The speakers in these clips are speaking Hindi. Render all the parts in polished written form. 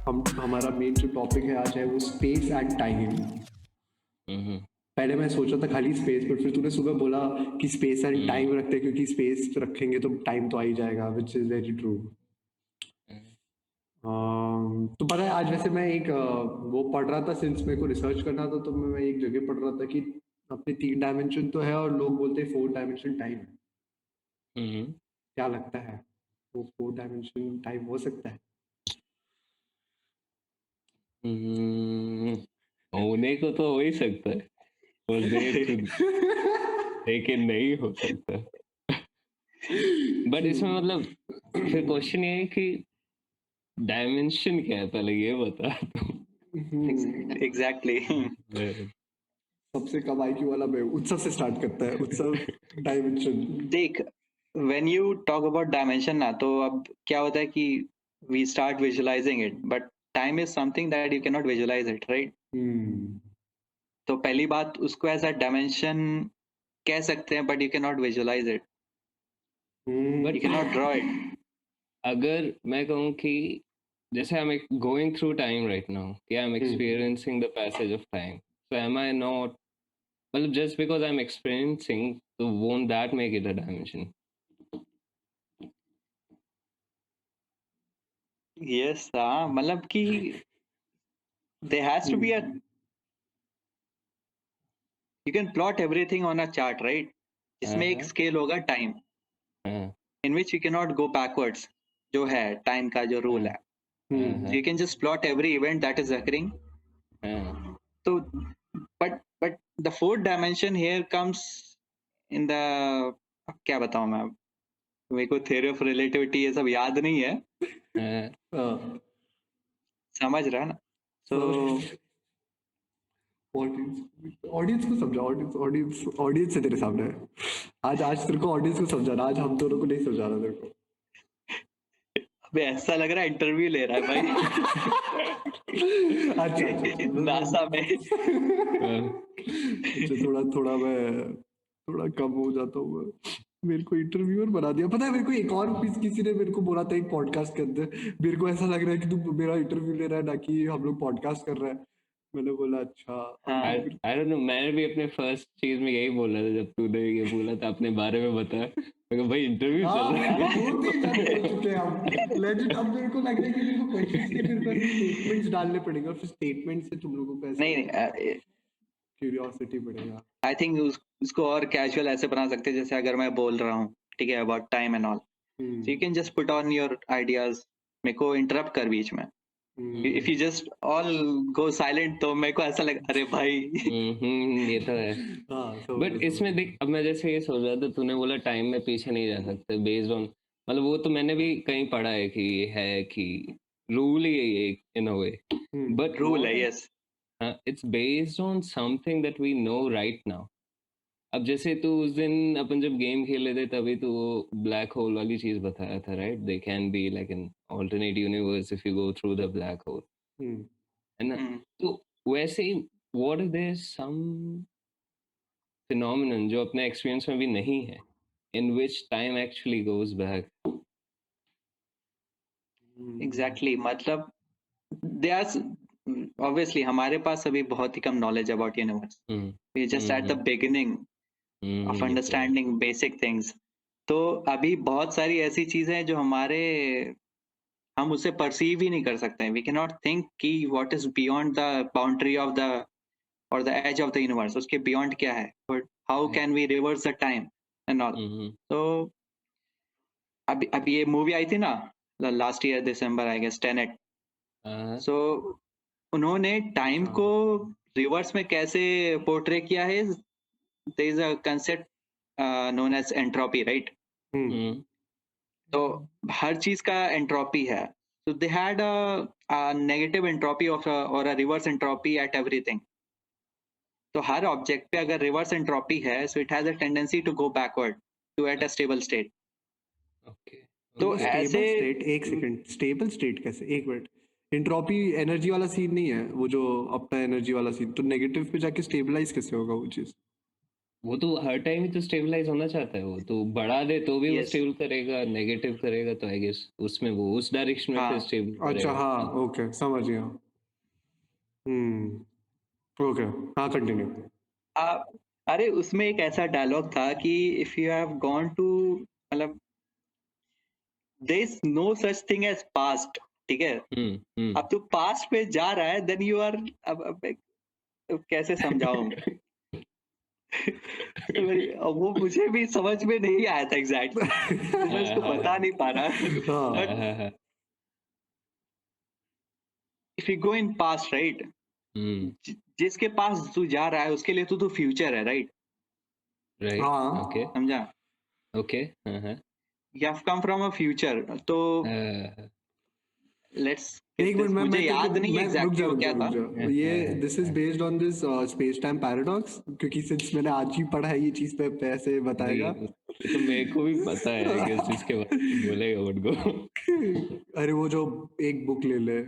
हमारा मेन जो टॉपिक है आज है वो स्पेस एंड टाइम। हम्म पहले मैं सोचा था खाली स्पेस, पर फिर तूने सुबह बोला कि स्पेस एंड हम्म टाइम रखते हैं, क्योंकि स्पेस रखेंगे तो टाइम तो आ ही जाएगा, विच इज वेरी ट्रू। हम्म तो पता है, आज वैसे मैं एक वो पढ़ रहा था, सिंस मेरे को रिसर्च करना था, तो मैं एक जगह पढ़ रहा था कि अपने 3 डायमेंशन तो है और लोग बोलते हैं 4 डायमेंशन टाइम है। हम्म क्या लगता है, वो 4 डायमेंशन टाइम हो सकता है? हम्म, होने को तो हो ही सकता है, लेकिन नहीं हो सकता। बट इसमें मतलब फिर क्वेश्चन ये है कि डायमेंशन क्या है, पहले ये बता तू। एग्जैक्टली सबसे कम IQ वाला मैं उत्सव से स्टार्ट करता है, उत्सव डायमेंशन। देख, when you talk about dimension ना, तो अब क्या होता है कि we start visualizing it, but time is something that you can not visualize it, right? Hmm तो पहली बात, उसको एज अ डायमेंशन कह सकते हैं, but you can not visualize it, but you can not draw it. अगर मैं कहूँ कि जैसे I am going through time right now, कि I am experiencing the passage of time, so am I not, मतलब just because I'm experiencing, so won't that make it a dimension? Yes, हाँ, मतलब कि there has to be a, you can plot everything on a chart, right? इसमें एक स्केल होगा time, in which you cannot go backwards, जो है टाइम का जो रूल है. So you can just plot every event that is occurring. So but the fourth dimension here comes in the, अब क्या बताऊं मैं, मेरे को theory of relativity ये सब याद नहीं है, समझ रहा है ना? So ऑडियंस को समझा, ऑडियंस ऑडियंस ऑडियंस है तेरे सामने। आज आज तेरे को ऑडियंस को समझाना, आज हम दोनों को नहीं समझाना तेरे को। अबे ऐसा लग रहा है इंटरव्यू ले रहा है भाई। अच्छा नासा में। अच्छा, थोड़ा थोड़ा मैं थोड़ा कम हो जाता हूँ मैं। मेरे को इंटरव्यूअर बना दिया। पता है, मेरे को एक और किसी ने मेरे को बोला था एक पॉडकास्ट के अंदर, मेरे को ऐसा लग रहा है कि तू मेरा इंटरव्यू ले रहा है, ना कि हम लोग पॉडकास्ट कर रहे हैं। मैंने बोला अच्छा। हाँ, I don't know, मैंने भी अपने फर्स्ट चीज में यही बोला था जब तूने ये बोला था अपने बारे में बता, मैं कहा, भाई इंटरव्यू चल रहा है। 2-3 जन बोल चुके हैं हम लेजिट। अब मेरे को लग रहा है कि मेरे को क्वेश्चंस के फिर पहले स्टेटमेंट्स डालने पड़ेंगे, और फिर स्टेटमेंट से तुम लोगों को नहीं ऐसे नहीं, क्यूरियोसिटी बढ़ेगा। आई थिंक उसको और कैजुअल ऐसे बना सकते हैं, जैसे अगर मैं बोल रहा हूँ, ठीक है, about time and all, so you can just put on your ideas, मेरे को इंटरप्ट कर बीच में, if you just all go silent, तो मेरे को ऐसा लगा अरे भाई। ये तो है। बट इसमें देख, अब मैं जैसे ये सोच रहा था, तूने बोला टाइम में पीछे नहीं जा सकते बेस्ड ऑन, मतलब वो तो मैंने भी कहीं पढ़ा है कि ये है कि रूल ही है ये in a way, but rule है, yes. It's based on something that we know right now. अब जैसे तू उस दिन अपन जब गेम खेले थे तभी तो वो ब्लैक होल वाली चीज बताया था, right? They can be like an alternate universe if you go through the black hole, है ना? तो वैसे ही what is there some phenomenon जो अपने एक्सपीरियंस में भी नहीं है, in which time actually goes back? Exactly, मतलब दे आर, ऑब्वियसली हमारे पास अभी बहुत ही कम knowledge about universe, we just at the beginning of understanding basic things. तो अभी बहुत सारी ऐसी चीजें हैं जो हमारे, हम उसे परसीव ही नहीं कर सकते हैं, वी कैन नॉट थिंक कि what is beyond the boundary of the और the edge of the universe, उसके बियॉन्ड क्या है, but how can we reverse the time and all. तो अभी ये मूवी आई थी ना last year December, I guess, Tenet. So उन्होंने टाइम को रिवर्स में कैसे पोर्ट्रे किया है, there is a concept known as entropy, right? तो हर चीज का एंट्रोपी है, so they had a negative entropy of or a reverse entropy at everything. तो हर ऑब्जेक्ट पे अगर रिवर्स एंट्रोपी है, so it has a tendency to go backward to at a stable state. तो ऐसे स्टेट, एक सेकंड, स्टेबल स्टेट कैसे? एक मिनट, एंट्रोपी एनर्जी वाला सीन नहीं है वो, जो अपना एनर्जी वाला सीन, तो नेगेटिव पे जाके स्टेबलाइज कैसे होगा वो चीज? वो तो हर टाइम ही तो स्टेबलाइज होना चाहता है, वो तो बढ़ा दे तो भी वो यस स्टेबल करेगा, नेगेटिव करेगा तो आई गेस उसमें वो उस डायरेक्शन में फिर हाँ स्टेबल अच्छा करेगा। हाँ ओके समझ गया ओके हाँ कंटिन्यू आ, अरे उसमें एक ऐसा डायलॉग था कि if you have gone to मतलब there is no such thing as past, ठीक है। अब तो पास्ट में जा रहा है देन यू आर अब कैसे समझाऊं अब वो मुझे भी समझ में नहीं आया था एग्जैक्टली, तो मैं हाँ इसको हाँ बता नहीं पा रहा। हाँ बट हाँ हाँ if you go in past right, जिसके पास तू जा रहा है उसके लिए तो तू फ्यूचर है राइट, राइट ओके हाँ समझा। ओके हाँ हाँ you have come from a future, तो हाँ लेट्स एक मिनट मुझे मैं तेरे को याद नहीं मैं एग्जैक्टली वो क्या रुक था। जा ये this is based on this space time paradox क्योंकि सिंस मैंने आज ही पढ़ा है ये चीज पे ऐसे नहीं बताएगा वो तो मेरे को भी पता है कि जिसके बारे में बोलेगा उनको। अरे वो जो एक बुक ले ले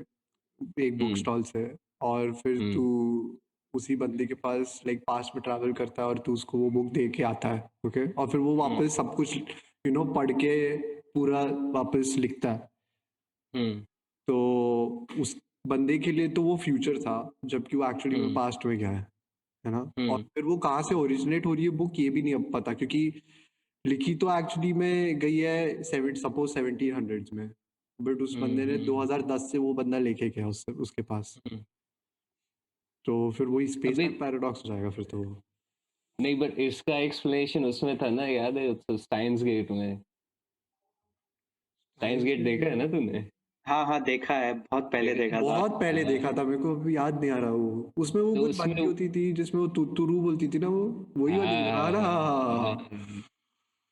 एक बुक हम्म स्टॉल से और फिर हम्म तू उसी बंदे के पास लाइक पास्ट में ट्रैवल करता है और तू उसको वो बुक दे के आता है ओके और फिर वो हम्म वापस सब कुछ पढ़ के पूरा वापस लिखता है हम्म तो उस बंदे के लिए तो वो फ्यूचर था जबकि वो एक्चुअली में हम्म पास्ट में गया है ना और हम्म फिर वो कहाँ से ओरिजिनेट हो रही है बुक ये भी नहीं अब पता क्योंकि लिखी तो एक्चुअली में गई है सपोज 1700s में बट उस बंदे ने हम्म 2010 से वो बंदा लेके गया उससे उसके पास हम्म। तो फिर वही स्पेस अबे टाइम पैराडॉक्स हो जाएगा फिर तो वो नहीं बट इसका एक्सप्लेनेशन उसमें था ना, याद है साइंस गेट में? साइंस साइंस गेट देखा है ना तूने? हाँ हाँ देखा है, बहुत पहले देखा है? देखा था। बहुत पहले हाँ, देखा था मेरे को अभी याद नहीं आ रहा वो उसमें वो तो कुछ उसमें बंदी होती थी जिसमें वो तुरु बोलती थी ना वो वही वाली हाँ ना हाँ हाँ हाँ हाँ। हाँ,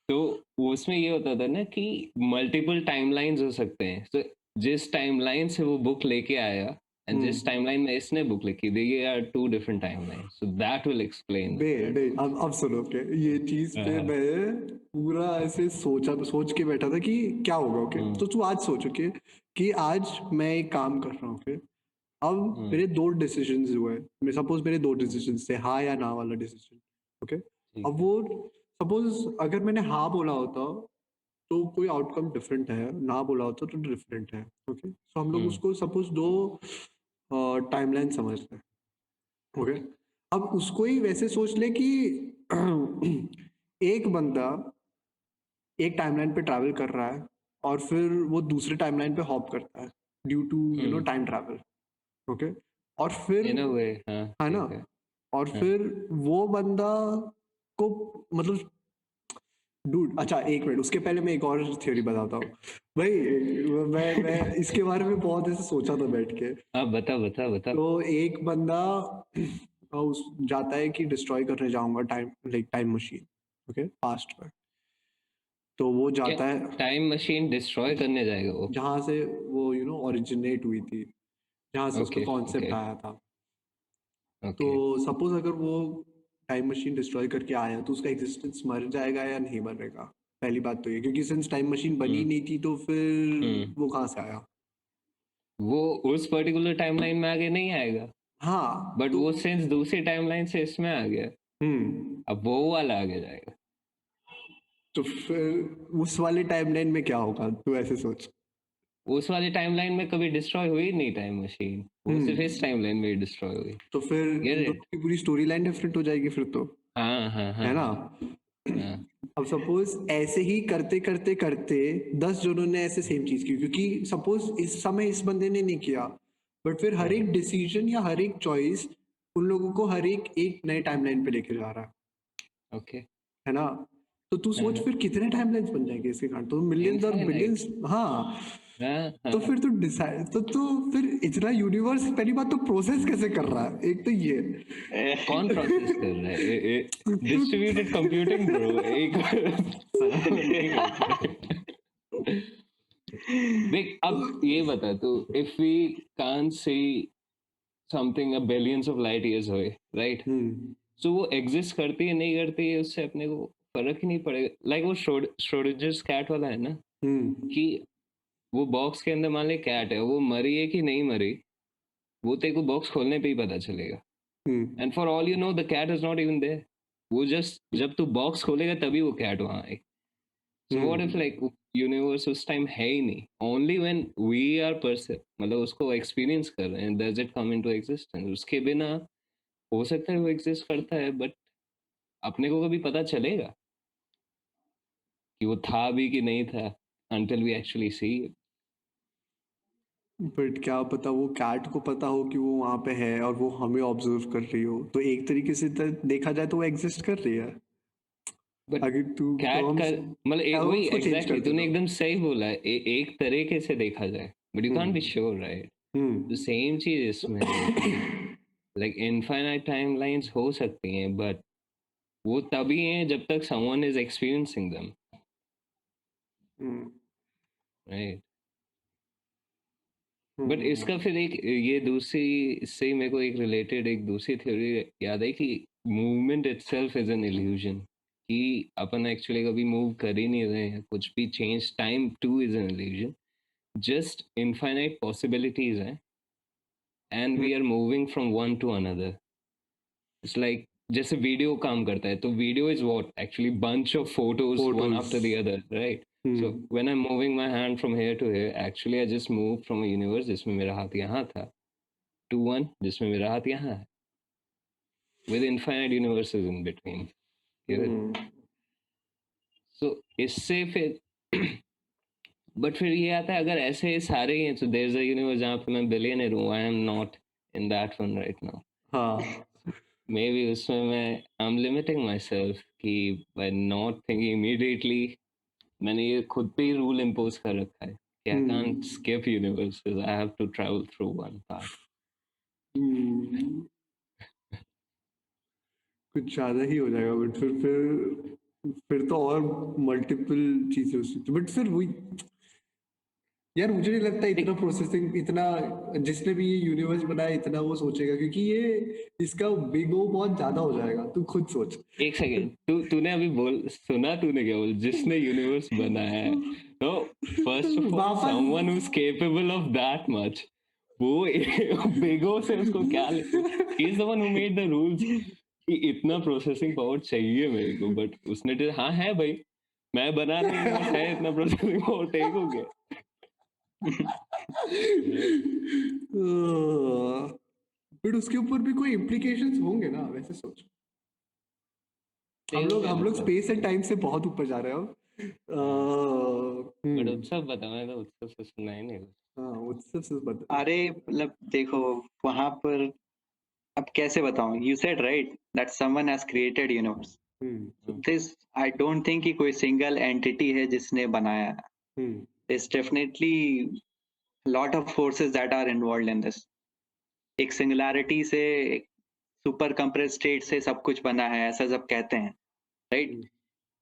तो उसमें ये होता था ना कि मल्टीपल टाइमलाइंस हो सकते हैं, तो जिस टाइमलाइन से वो बुक लेके आया एंड जिस हम्म टाइमलाइन में इसने बुक लिखी, there are two different timelines, so that will explain the नहीं नहीं पैराडॉक्स। अब सुनो के ये चीज पे हाँ मैं पूरा ऐसे सोच के बैठा था कि क्या होगा ओके हम्म तो तू आज सोच ओके कि आज मैं एक काम कर रहा हूँ ओके अब हम्म मेरे दो डिसीजंस हुए मैं सपोज मेरे दो डिसीजन थे हाँ या ना वाला डिसीजन ओके ठीक अब है। वो सपोज अगर मैंने हाँ बोला होता तो कोई आउटकम डिफरेंट है ना बोला होता तो डिफरेंट है ओके तो हम लोग हम्म उसको सपोज दो टाइमलाइन समझते हैं ओके अब उसको ही वैसे सोच ले कि एक बंदा एक टाइमलाइन पे ट्रैवल कर रहा है और फिर वो दूसरे टाइमलाइन पे हॉप करता है due to hmm time travel okay और फिर इन अ वे हाँ है ना ठीक है। और हाँ फिर वो बंदा को मतलब डूड अच्छा एक मिनट उसके पहले मैं एक और थ्योरी बताता हूँ भाई मैं इसके बारे में बहुत ऐसे सोचा था बैठ के हाँ बता बता बता। तो एक बंदा उस जाता है कि डिस्ट्रॉय करने जाऊंगा टाइम मशीन ओके पास्ट में तो वो क्या जाता है टाइम मशीन डिस्ट्रॉय करने जाएगा वो? जहाँ से वो ओरिजिनेट हुई थी जहाँ से उसका ओके कॉन्सेप्ट ओके आया था तो ओके। सपोज अगर वो टाइम मशीन डिस्ट्रॉय करके आया तो उसका एग्जिस्टेंस मर जाएगा या नहीं मरेगा पहली बात तो ये क्योंकि सिंस टाइम मशीन बनी हम्म नहीं थी तो फिर हम्म वो कहाँ से आया वो उस पर्टिकुलर टाइमलाइन में आगे नहीं आएगा, हाँ बट तो वो सेंस दूसरी टाइमलाइन से इसमें आ गया, हम्म अब वो वाला आगे जाएगा। तो फिर उस वाले टाइमलाइन में क्या होगा तू ऐसे सोच उस वाली टाइमलाइन में कभी डिस्ट्रॉय हुई नहीं टाइम मशीन, वो सिर्फ इस हम्म टाइमलाइन में ही डिस्ट्रॉय हुई। तो फिर गेट इन इट? दोनों की पूरी स्टोरी लाइन डिफरेंट हो जाएगी फिर तो हाँ हाँ हाँ है ना हाँ हाँ। अब सपोज ऐसे ही करते करते करते 10 जनों ने ऐसे सेम चीज की क्योंकि सपोज इस समय इस बंदे ने नहीं किया बट फिर हर एक डिसीजन या हर एक चॉइस उन लोगों को हर एक एक नए टाइमलाइन पे लेके जा रहा ओके। है ना तो तू हाँ सोच हाँ फिर कितने टाइमलाइंस बन जाएंगे इसके कारण तो मिलियंस और इनफाइनाइट। बिलियंस हाँ हाँ तो हाँ। फिर तू डिसाइड तो फिर इतना यूनिवर्स पहली बात तो प्रोसेस कैसे कर रहा है एक तो ये कौन प्रोसेस कर रहा है? डिस्ट्रीब्यूटेड कंप्यूटिंग ब्रो, एक नहीं होता है। देख अब ये बता तू, if we can't see something a billions of light years away, right? Hmm so वो एग्जिस्ट करती है नहीं करती है उससे अपने को फर्क ही नहीं पड़ेगा। लाइक वो श्रोडिंजर्स कैट वाला है ना, हम्म कि वो बॉक्स के अंदर मान ले कैट है, वो मरी है कि नहीं मरी, वो तेरे को बॉक्स खोलने पे ही पता चलेगा, hmm and for all you know the cat is not even there. वो जस्ट जब तू बॉक्स खोलेगा तभी वो कैट वहां आए. So what if like universe उस टाइम है ही नहीं, only when we are person मतलब उसको एक्सपीरियंस कर रहे हैं does it come into existence. उसके बिना हो सकता है वो एग्जिस्ट करता है बट अपने को कभी पता चलेगा कि वो था भी कि नहीं था until we actually see it. But क्या पता वो कैट को पता हो कि वो वहां पे है और वो हमें ऑब्जर्व कर रही हो, तो एक तरीके से देखा जाए तो वो एग्जिस्ट कर रही है. बट अगर तू कैट का टर्म्स मतलब वही उसको चेंज एग्जैक्टली करते तूने तो. एकदम सही बोला है. एक तरीके से देखा जाए but you can't be hmm. Sure right. तो हम्म. सेम चीज इसमें है कि लाइक इनफाइनाइट टाइमलाइंस हो सकती हैं बट वो तभी हैं जब तक someone is experiencing them hmm. Right. But hmm. इसका फिर एक ये दूसरी इससे ही मेरे को एक रिलेटेड एक दूसरी थ्योरी याद है कि movement itself is an illusion. कि अपन एक्चुअली कभी मूव कर ही नहीं रहे हैं कुछ भी change time too is an illusion. Just infinite possibilities हैं and we are moving from one to another. It's like जैसे वीडियो काम करता है तो video is what actually bunch of photos one after the other right. So when I'm moving my hand from here to here, actually I just moved from a universe जिसमें मेरा हाथ यहाँ था to one जिसमें मेरा हाथ यहाँ है. With infinite universes in between. Get it? So इससे फिर बट फिर ये आता है अगर ऐसे सारे ही हैं तो there's a universe जहाँ पे मैं billionaire हूँ. I am not in that one right now. हाँ. Maybe उसमें मैं I'm limiting myself कि by not thinking immediately मैंने ये खुद पे ही रूल इम्पोज कर रखा है कि I can't skip universes. I have to travel through one path. कुछ ज्यादा ही हो जाएगा. बट फिर तो और मल्टीपल चीजें हो सकती. बट फिर वही यार, मुझे नहीं लगता इतना प्रोसेसिंग इतना जिसने भी ये यूनिवर्स बनाया इतना वो सोचेगा, क्योंकि ये इसका बिग ओ बहुत ज्यादा हो जाएगा. तू खुद सोच. एक सेकेंड तूने अभी सुना तूने क्या बोल जिसने यूनिवर्स बनाया है. तो first of all someone who is capable of that much वो बिगो से उसको क्या he is the one who made the rules कि इतना प्रोसेसिंग पावर चाहिए मेरे को. बट उसने हाँ है भाई मैं बना रहा यूनिवर्स है इतना प्रोसेसिंग पावर टेक हो गया. बट उसके ऊपर भी कोई इम्प्लीकेशंस होंगे ना, वैसे सोच. हम लोग स्पेस एंड टाइम से बहुत ऊपर जा रहे हो. बट उत्सव बता मैं तो उत्सव से सुना ही नहीं. हाँ, उत्सव से बता. अरे मतलब देखो वहां पर अब कैसे बताऊं. You said right that someone has created universe. This I don't think कि कोई सिंगल एंटिटी है जिसने बनाया है. There's definitely lot of forces that are involved in this. एक सिंगुलैरिटी से सुपर कंप्रेस्ड स्टेट से सब कुछ बना है ऐसा सब कहते हैं right.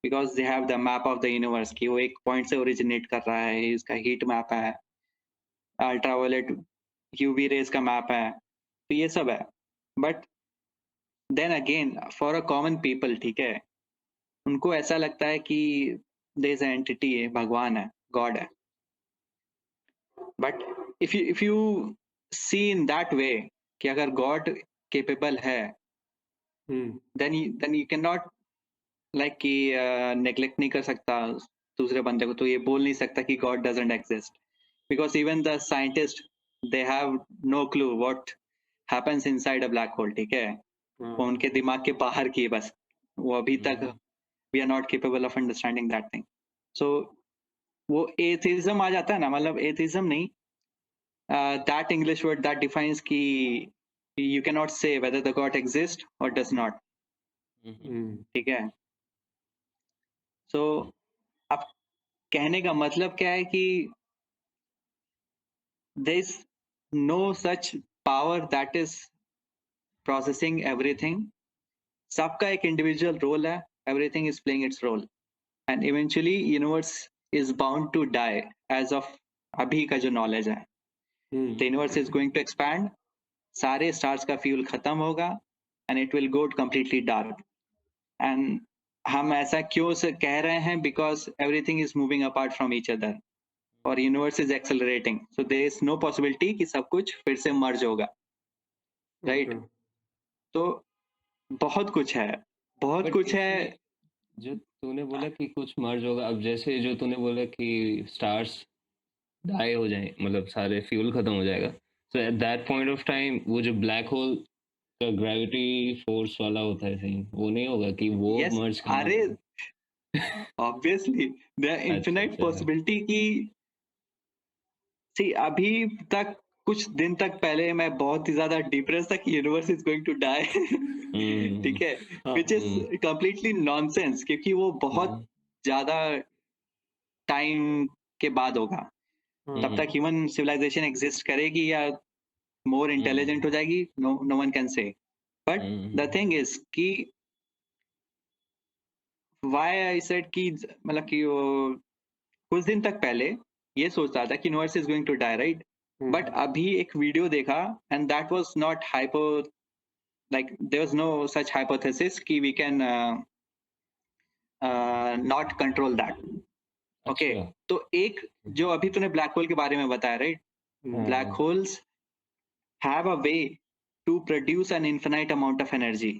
Because they have the map of the universe कि वो एक पॉइंट से ओरिजिनेट कर रहा है. इसका हीट मैप है, अल्ट्रावायलेट यूवी रेज का मैप है, तो ये सब है. But then again for a common people ठीक है उनको ऐसा लगता है कि देयर इज एन एंटिटी है, भगवान है, गॉड है. But if you see in that way कि अगर God capable है then you cannot like कि neglect नहीं कर सकता दूसरे बंदे को. तो ये बोल नहीं सकता कि God doesn't exist because even the scientists they have no clue what happens inside a black hole. ठीक है वो उनके दिमाग के बाहर की है बस. वो अभी तक we are not capable of understanding that thing. So वो एथिज्म आ जाता है ना. मतलब एथिज्म नहीं, that English word that defines कि you cannot say whether the God exists or does not. ठीक है. So अब कहने का मतलब क्या है कि there is no such power that is processing everything. सबका एक individual role है. Everything is playing its role and eventually universe is bound to die as of अभी का जो knowledge है. The universe is going to expand. सारे stars का fuel खत्म होगा and it will go completely dark. And हम ऐसा क्यों से कह रहे हैं because everything is moving apart from each other और universe is accelerating. So there is no possibility कि सब कुछ फिर से merge होगा. Right? तो बहुत कुछ है. बहुत बट कुछ है। इसमें जो तूने बोला कि कुछ मर्ज होगा, अब जैसे जो तूने बोला कि स्टार्स डाई हो जाए, मतलब सारे फ्यूल खत्म हो जाएगा, so at that point of time वो जो ब्लैक होल का ग्रेविटी फोर्स वाला होता है सीन, वो नहीं होगा कि वो यस, मर्ज करने अरे लगेगा? ऑब्वियसली देयर आर अच्छा इन्फिनाइट अच्छा। पॉसिबिलिटी की। सी अभी तक कुछ दिन तक पहले मैं बहुत ही ज्यादा डिप्रेस था कि universe is going to die. Hmm ठीक है, हाँ विच इज कंप्लीटली नॉनसेंस, क्योंकि वो बहुत हम्म ज्यादा टाइम के बाद होगा। हाँ तब तक ह्यूमन सिविलाइजेशन एग्जिस्ट करेगी या मोर इंटेलिजेंट हो जाएगी, no no one can say. But the thing is कि व्हाई आई सेड कि मतलब कि वो कुछ दिन तक पहले ये सोच रहा था कि universe is going to die, right? But अभी एक वीडियो देखा and that was not hypo, like there was no such hypothesis कि we can not control that. Okay, अच्छा। तो एक जो अभी तूने ब्लैक होल के बारे में बताया, right? Black holes have a way to produce an infinite amount of energy.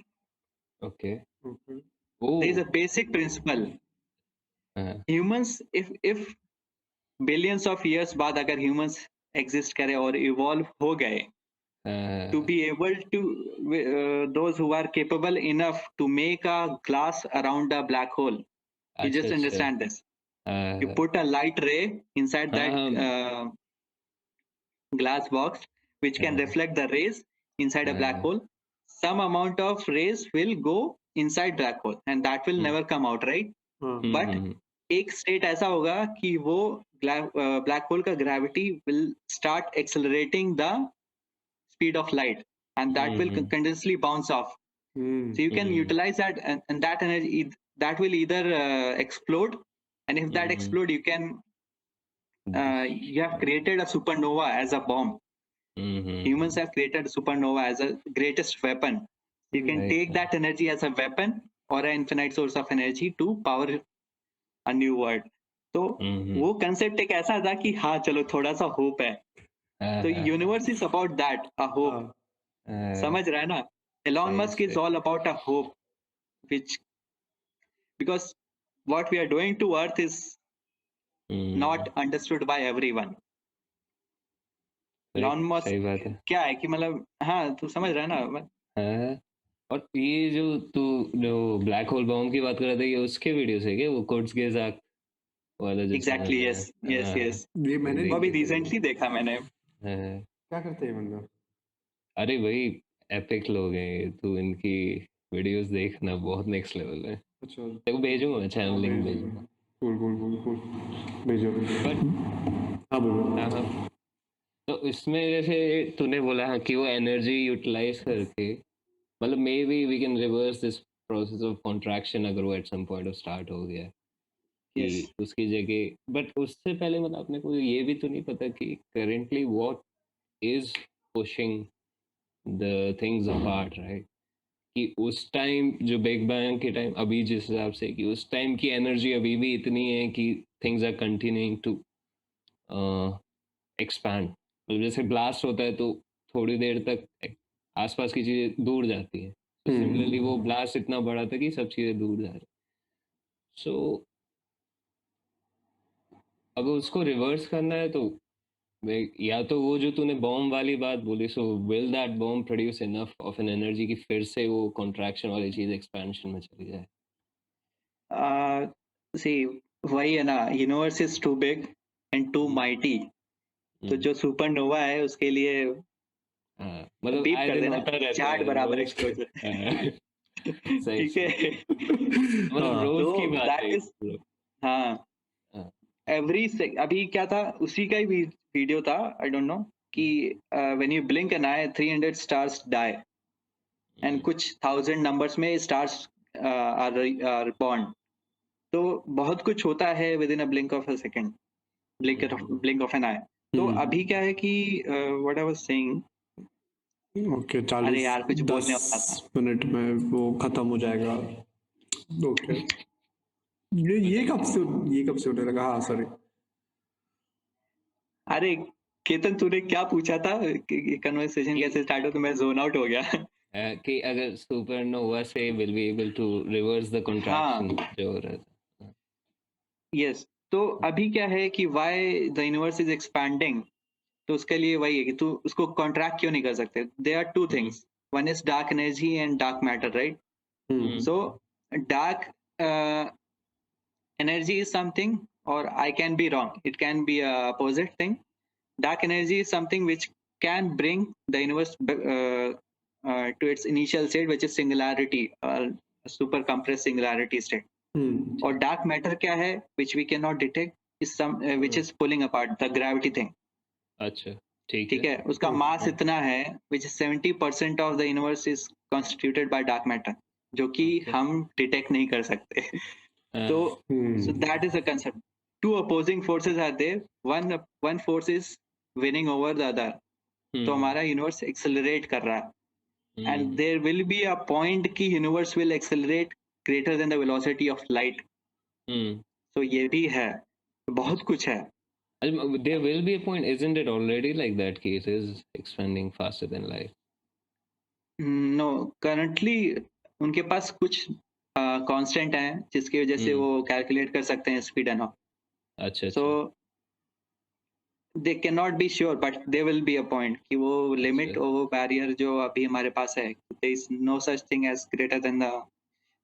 Okay. There is oh. a basic principle. हाँ Humans, if billions of years बाद अगर humans exist करे और evolve हो गए to हाँ, be able to those who are capable enough to make a glass around a black hole, you अच्छा just अच्छा। understand this. You हाँ put a light ray inside हाँ that हाँ glass box which can हाँ reflect the rays inside a black हाँ, hole. Some amount of rays will go inside black hole and that will never come out, right? But एक स्टेट ऐसा होगा कि वो ब्लैक होल का gravity will start accelerating the speed of light and that will continuously bounce off. So you can utilize that, and that energy that will either explode, and if that explode you can you have created a supernova as a bomb. Humans have created supernova as a greatest weapon. You can right, take that energy as a weapon or an infinite source of energy to power a new world. तो वो कंसेप्ट एक ऐसा था कि हाँ चलो थोड़ा सा होप है, तो universe is about that, a hope. समझ रहा है ना? Elon सही Musk is सही। all about a hope, which because what we are doing to Earth is not understood by everyone. Elon Musk सही बात है। क्या है कि मतलब हाँ तू समझ रहा है ना? हाँ, और ये जो तू जो ब्लैक होल बॉम्ब की बात कर रहा था, ये उसके वीडियो से क्या, वो कोर्ट्सगेज़ाक वाला जो एग्जैक्टली, चैनल है? यस यस यस, ये मैंने वो नहीं अभी देखा ये। रिसेंटली देखा मैंने। हाँ, क्या करते हैं मतलब? अरे भाई एपिक लोग हैं ये, तू इनकी वीडियोस देखना, बहुत नेक्स्ट लेवल है। अच्छा, तेरे को भेजूंगा, मैं चैनल हाँ लिंक भेज भेजूंगा। दो। कूल कूल कूल कूल, भेजो भेजो। बट हाँ बोलो। हाँ हाँ, तो इसमें जैसे तूने बोला हाँ कि वो एनर्जी यूटिलाइज करके, मतलब maybe we can reverse this process of contraction, अगर वो at some point of start हो गया यस, कि उसकी जगह। बट उससे पहले मतलब अपने को ये भी तो नहीं पता कि currently what is pushing the things apart, right? कि उस टाइम जो बिग बैंग के टाइम, अभी जिस हिसाब से कि उस टाइम की एनर्जी अभी भी इतनी है कि things are continuing to expand. मतलब जैसे ब्लास्ट होता है तो थोड़ी देर तक आसपास की चीज़ें दूर जाती हैं, तो सिमिलरली वो ब्लास्ट इतना बड़ा था कि सब चीज़ें दूर जा रही। सो अगर उसको रिवर्स करना है तो या तो वो जो तूने बॉम्ब वाली बात बोली, so will that bomb produce enough of an energy कि फिर से वो कॉन्ट्रैक्शन वाली चीज़ एक्सपेंशन में चली जाए? सी वही है ना, universe is too big and too mighty. तो जो सुपरनोवा है उसके लिए हाँ, मतलब बीप आए कर दिन देना होता रहता 4 है बराबर रोज। एक्सप्लोजन। सही ठीक सही, है, मतलब हाँ रोज की तो बात है दैट ये इज bro। हाँ हाँ, एवरी अभी क्या था उसी का ही वीडियो था, आई डोंट नो कि when you blink an eye 300 stars die and कुछ 1000 नंबर्स में स्टार्स आर बॉर्न। तो बहुत कुछ होता है within a blink of a second, blink of an eye. तो अभी क्या है कि what I was saying, okay, अरे 40 यार कुछ 10 बोलने वाला था। मिनट में वो खत्म हो जाएगा। ओके, ये कब से होने लगा? हाँ सॉरी। अरे केतन तूने क्या पूछा था, कन्वर्सेशन ये कैसे स्टार्ट हो, तो मैं जोन आउट हो गया। कि अगर सुपरनोवा से will be able to reverse the हाँ कंट्रैक्शन जो हो रहा था। यस। तो अभी क्या है कि why the universe is expanding, तो उसके लिए वही है कि तू उसको कॉन्ट्रैक्ट क्यों नहीं कर सकते। There are two things, one is dark energy and dark matter, right? Hmm so dark energy is something, or I can be wrong, it can be a opposite thing. Dark energy is something which can bring the universe to its initial state, which is singularity, super compressed singularity state. Or dark matter क्या है, which we cannot detect, is some which is pulling apart, the gravity thing. अच्छा ठीक ठीक है। है, उसका मास इतना है which is 70% of the universe is constituted by dark matter, जो कि Okay. हम डिटेक्ट नहीं कर सकते। So, so that is the concept. Two opposing forces are there. One force is winning over the other. तो हमारा यूनिवर्स एक्सेलरेट कर रहा है, and there will be a point कि universe will accelerate greater than the velocity of light. तो ये भी है, बहुत कुछ है। There will be a point, isn't it already like that? Case is expanding faster than light. No, currently उनके पास कुछ कांस्टेंट है जिसकी वजह से वो कैलकुलेट कर सकते हैं स्पीड एंड ऑल। अच्छा so they can not be sure, but they will be a point कि वो लिमिट और वो बैरियर जो अभी हमारे पास है, there is no such thing as greater than the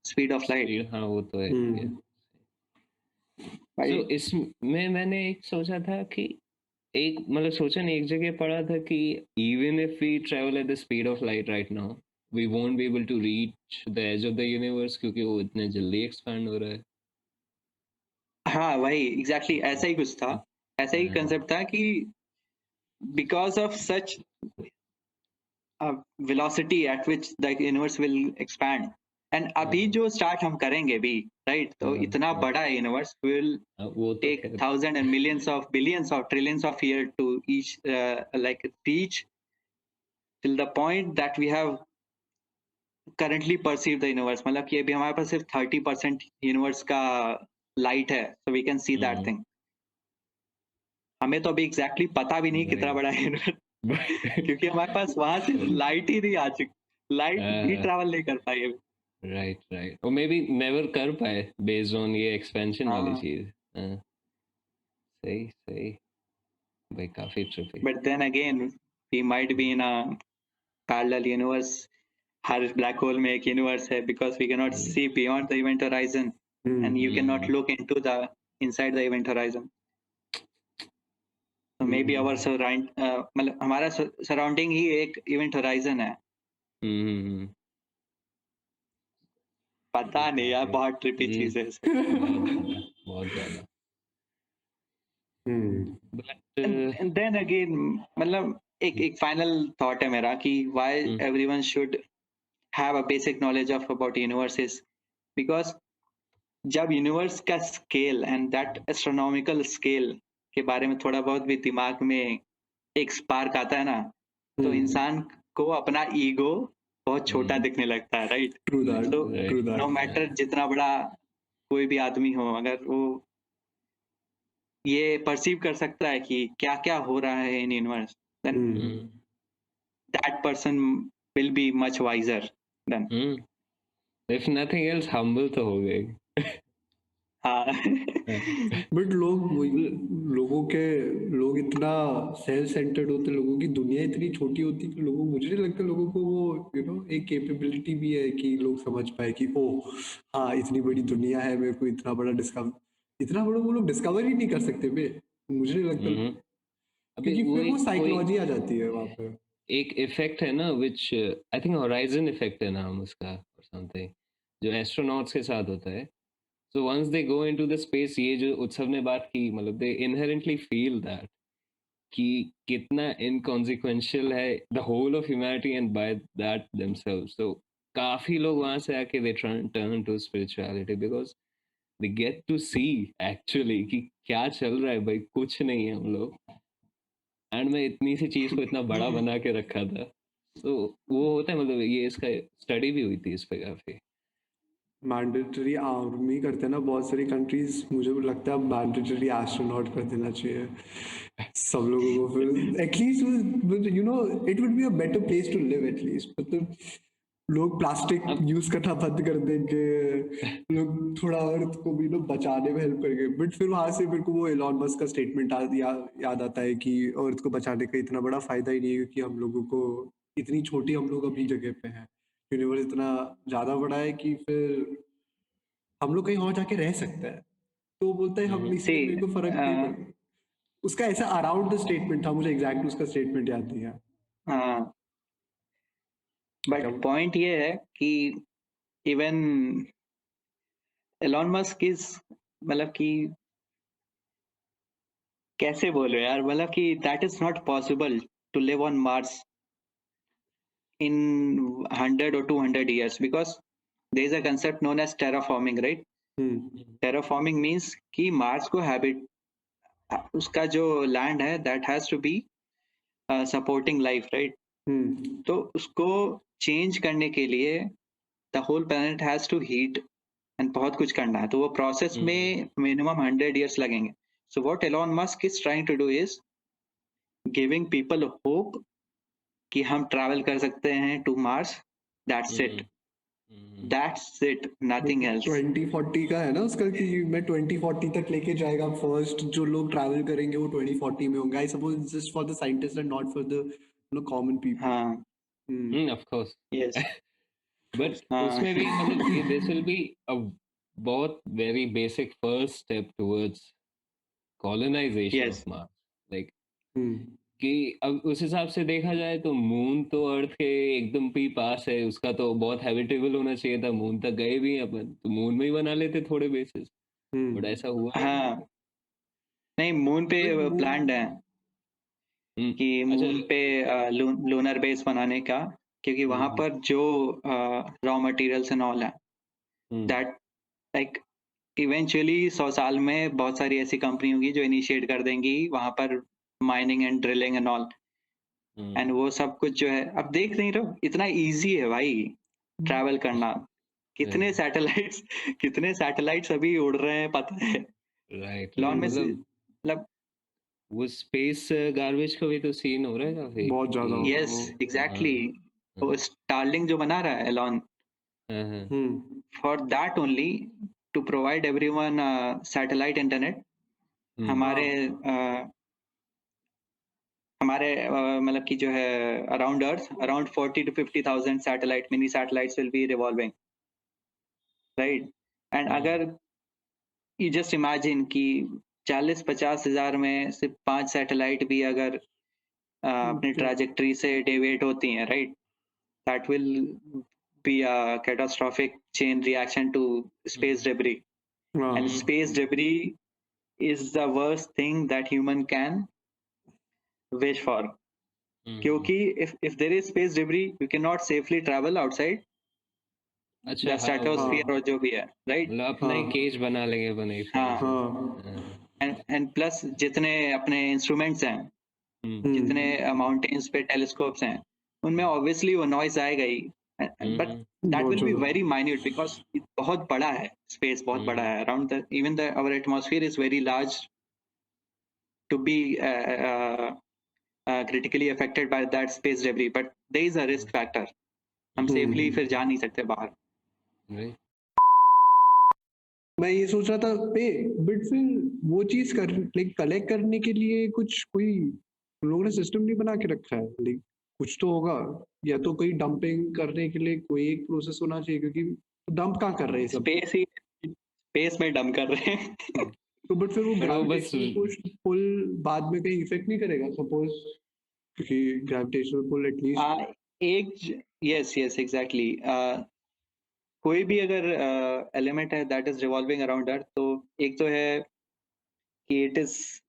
speed of light. हाँ वो तो है। तो इसमें मैंने एक सोचा था कि एक मतलब सोचा नहीं, एक जगह पढ़ा था कि even if we travel at the speed of light right now, we won't be able to reach the edge of the universe क्योंकि वो इतने जल्दी expand हो रहा है। हाँ वही एग्जैक्टली ऐसा ही कुछ था, ऐसा ही कंसेप्ट था कि because of such velocity at which the universe will expand, and अभी जो स्टार्ट हम करेंगे भी, राइट? तो इतना बड़ा है यूनिवर्स, will वो तो take thousands and millions of billions of trillions of years to each like reach till the point that we have currently perceived the universe। मतलब कि अभी हमारे पास सिर्फ 30% यूनिवर्स का लाइट है, so we can see that thing। हमें तो अभी एग्जैक्टली पता भी नहीं कितना बड़ा है यूनिवर्स क्योंकि हमारे पास वहां से लाइट ही नहीं आ चुकी, लाइट भी ट्रैवल नहीं कर पाई अभी। राइट और मे बी नेवर कर पाए बेस्ड ऑन ये एक्सपेंशन वाली चीज। सही भाई, काफी trippy. But then again we might be in a parallel universe. हर ब्लैक होल में एक यूनिवर्स है, because we can not see beyond the event horizon, and you can not look into the inside the event horizon. तो मे बी आवर सराउंड मतलब हमारा सराउंडिंग ही एक इवेंट होराइजन है। पता नहीं यार, बहुत ट्रिपी चीज है। बहुत ज्यादा। And then again मतलब एक फाइनल थॉट है मेरा कि why everyone should have a basic knowledge of about universes, because जब यूनिवर्स का scale and that astronomical scale के बारे में थोड़ा बहुत भी दिमाग में एक स्पार्क आता है ना, तो इंसान को अपना ईगो बहुत छोटा दिखने लगता है, राइट? True that. तो True that. नो मैटर जितना बड़ा कोई भी आदमी हो, अगर वो ये परसीव कर सकता है कि क्या क्या हो रहा है in universe, then that person will be much wiser then. If nothing else humble तो हो गए। हाँ बट लोग इतना सेल्फ सेंटर्ड होते, लोगों की दुनिया इतनी छोटी होती कि लोगों, मुझे नहीं लगता लोगों को वो एक कैपेबिलिटी भी है कि लोग समझ पाए कि ओ हाँ इतनी बड़ी दुनिया है, मेरे को इतना बड़ा वो लोग डिस्कवर ही नहीं कर सकते बे, मुझे नहीं लगता, क्योंकि फिर वो साइकोलॉजी आ जाती है वहां पे। एक इफेक्ट है ना, विच आई थिंक होराइजन इफेक्ट है नाम उसका और समथिंग, जो एस्ट्रोनॉट्स के साथ होता है। So once they go into the space, ये जो उत्सव ने बात की, मतलब they inherently feel that कि कितना inconsequential है the whole of humanity and by that themselves. So काफी लोग वहां से आके they turn to spirituality because they get to see actually कि क्या चल रहा है भाई, कुछ नहीं है हम लोग, एंड मैं इतनी सी चीज को इतना बड़ा बना के रखा था। तो वो होता है, मतलब ये इसका स्टडी भी हुई थी इस पे काफी। मैंडेटरी आर्मी करते हैं ना बहुत सारी कंट्रीज, मुझे लगता है मैंडेटरी एस्ट्रोनॉट कर देना चाहिए सब लोगों को, फिर at least it would be a better place to live at least. मतलब लोग प्लास्टिक अब यूज करना बंद कर देंगे, लोग थोड़ा अर्थ को भी बचाने में हेल्प करेंगे। बट फिर वहां से मेरे को वो एलॉन मस्क का स्टेटमेंट याद आता है कि अर्थ को बचाने का इतना बड़ा फायदा ही नहीं है, क्योंकि हम लोगों को इतनी छोटी, हम लोग अपनी जगह पे हैं, यूनिवर्स इतना ज्यादा बड़ा है कि फिर हम लोग कहीं और जाके रह सकते हैं। तो वो बोलता है हम इसलिए मेरे को फर्क नहीं See, पड़ता। उसका ऐसा अराउंड द स्टेटमेंट था, मुझे एग्जैक्ट उसका स्टेटमेंट याद नहीं है। हाँ, क्या बट पॉइंट ये है कि इवन एलॉन मस्क इज, मतलब कि कैसे बोलो यार, मतलब कि that is not possible to live on Mars in 100 or 200 years, because there is a concept known as terraforming, right? Terraforming means कि मार्स को हैबिट, उसका जो लैंड है that has to be supporting life, right? तो उसको चेंज करने के लिए the whole planet has to heat and बहुत कुछ करना है, तो वो प्रोसेस में मिनिमम 100 years लगेंगे. So what Elon Musk is trying to do is giving people hope कि हम ट्रैवल कर सकते हैं to Mars. That's it, that's it, nothing else. 2040 का है ना उसका, कि मैं 2040 तक लेके जाएगा। फर्स्ट जो लोग ट्रैवल करेंगे वो 2040 में होंगे। I suppose just for the scientist and not for the common people. हाँ, ऑफ कोर्स, यस, बट हाँ, उसमें भी मतलब दिस विल बी अ बहुत very basic first step towards colonisation yes, of Mars, like कि अब उस हिसाब से देखा जाए तो मून तो अर्थ के एकदम भी पास है, उसका तो बहुत हैबिटेबल होना चाहिए था। मून तक गए भी हैं अपन, तो मून में ही बना लेते थोड़े बेसिस, बट ऐसा हुआ नहीं। हाँ. नहीं, मून पे प्लान्ड है कि अच्छा। मून पे लूनर बेस बनाने का, क्योंकि वहां पर जो रॉ मटेरियल्स एंड ऑल है, दैट लाइक इवेंचुअली 100 साल में बहुत सारी ऐसी कंपनी होगी जो इनिशिएट कर देंगी वहां पर mining and drilling and all. And वो सब कुछ जो है, अब देख नहीं रहो इतना इजी है भाई ट्रैवल करना. कितने सैटेलाइट्स अभी उड़ रहे हैं पता है. राइट, लॉन में मतलब वो स्पेस गार्बेज का भी तो सीन हो रहा है काफी। बहुत ज्यादा हो रहा है यस, वो। एग्जैक्टली. वो स्टारलिंक जो बना रहा है Elon, for that only, to provide everyone satellite internet. हमारे मतलब कि जो है around earth, around 40 to 50,000 satellite, mini satellites will be revolving, right? And अगर यू जस्ट इमेजिन कि 40-50 हजार में सिर्फ 5 सैटेलाइट भी अगर अपनी ट्रैजेक्टरी से डेविएट होती हैं, right, that will be a catastrophic chain reaction to space debris. And space debris is the worst thing that human can wish for, क्योंकि if there is space debris you cannot safely travel outside अच्छा, the stratosphere और जो भी है, right? मतलब अपना ही केज बना लेंगे बने। and plus जितने अपने इंस्ट्रूमेंट्स हैं, जितने माउंटेन्स पे टेलीस्कोप्स हैं, उनमें obviously वो नॉइज आएगा ही, but that will be very minute because बहुत बड़ा है, स्पेस बहुत बड़ा है, around the even the our atmosphere is very large to be critically affected by that space debris, but there is a risk factor. हम safely फिर जा नहीं सकते बाहर. मैं ये सोच रहा था बट फिर वो चीज कलेक्ट करने के लिए कोई लोगों ने सिस्टम नहीं बना के रखा है। लाइक कुछ तो होगा, या तो कोई डंपिंग करने के लिए कोई एक प्रोसेस होना चाहिए, क्योंकि डंप कहाँ कर रहे हैं सब? स्पेस में डंप कर रहे हैं. तो बट फिर वो ग्रेविटेशनल पुल बाद में कहीं इफेक्ट नहीं करेगा सपोज, क्योंकि gravitational pull at least yes exactly. कोई भी अगर एलिमेंट है that is revolving around earth, तो एक तो है कि it is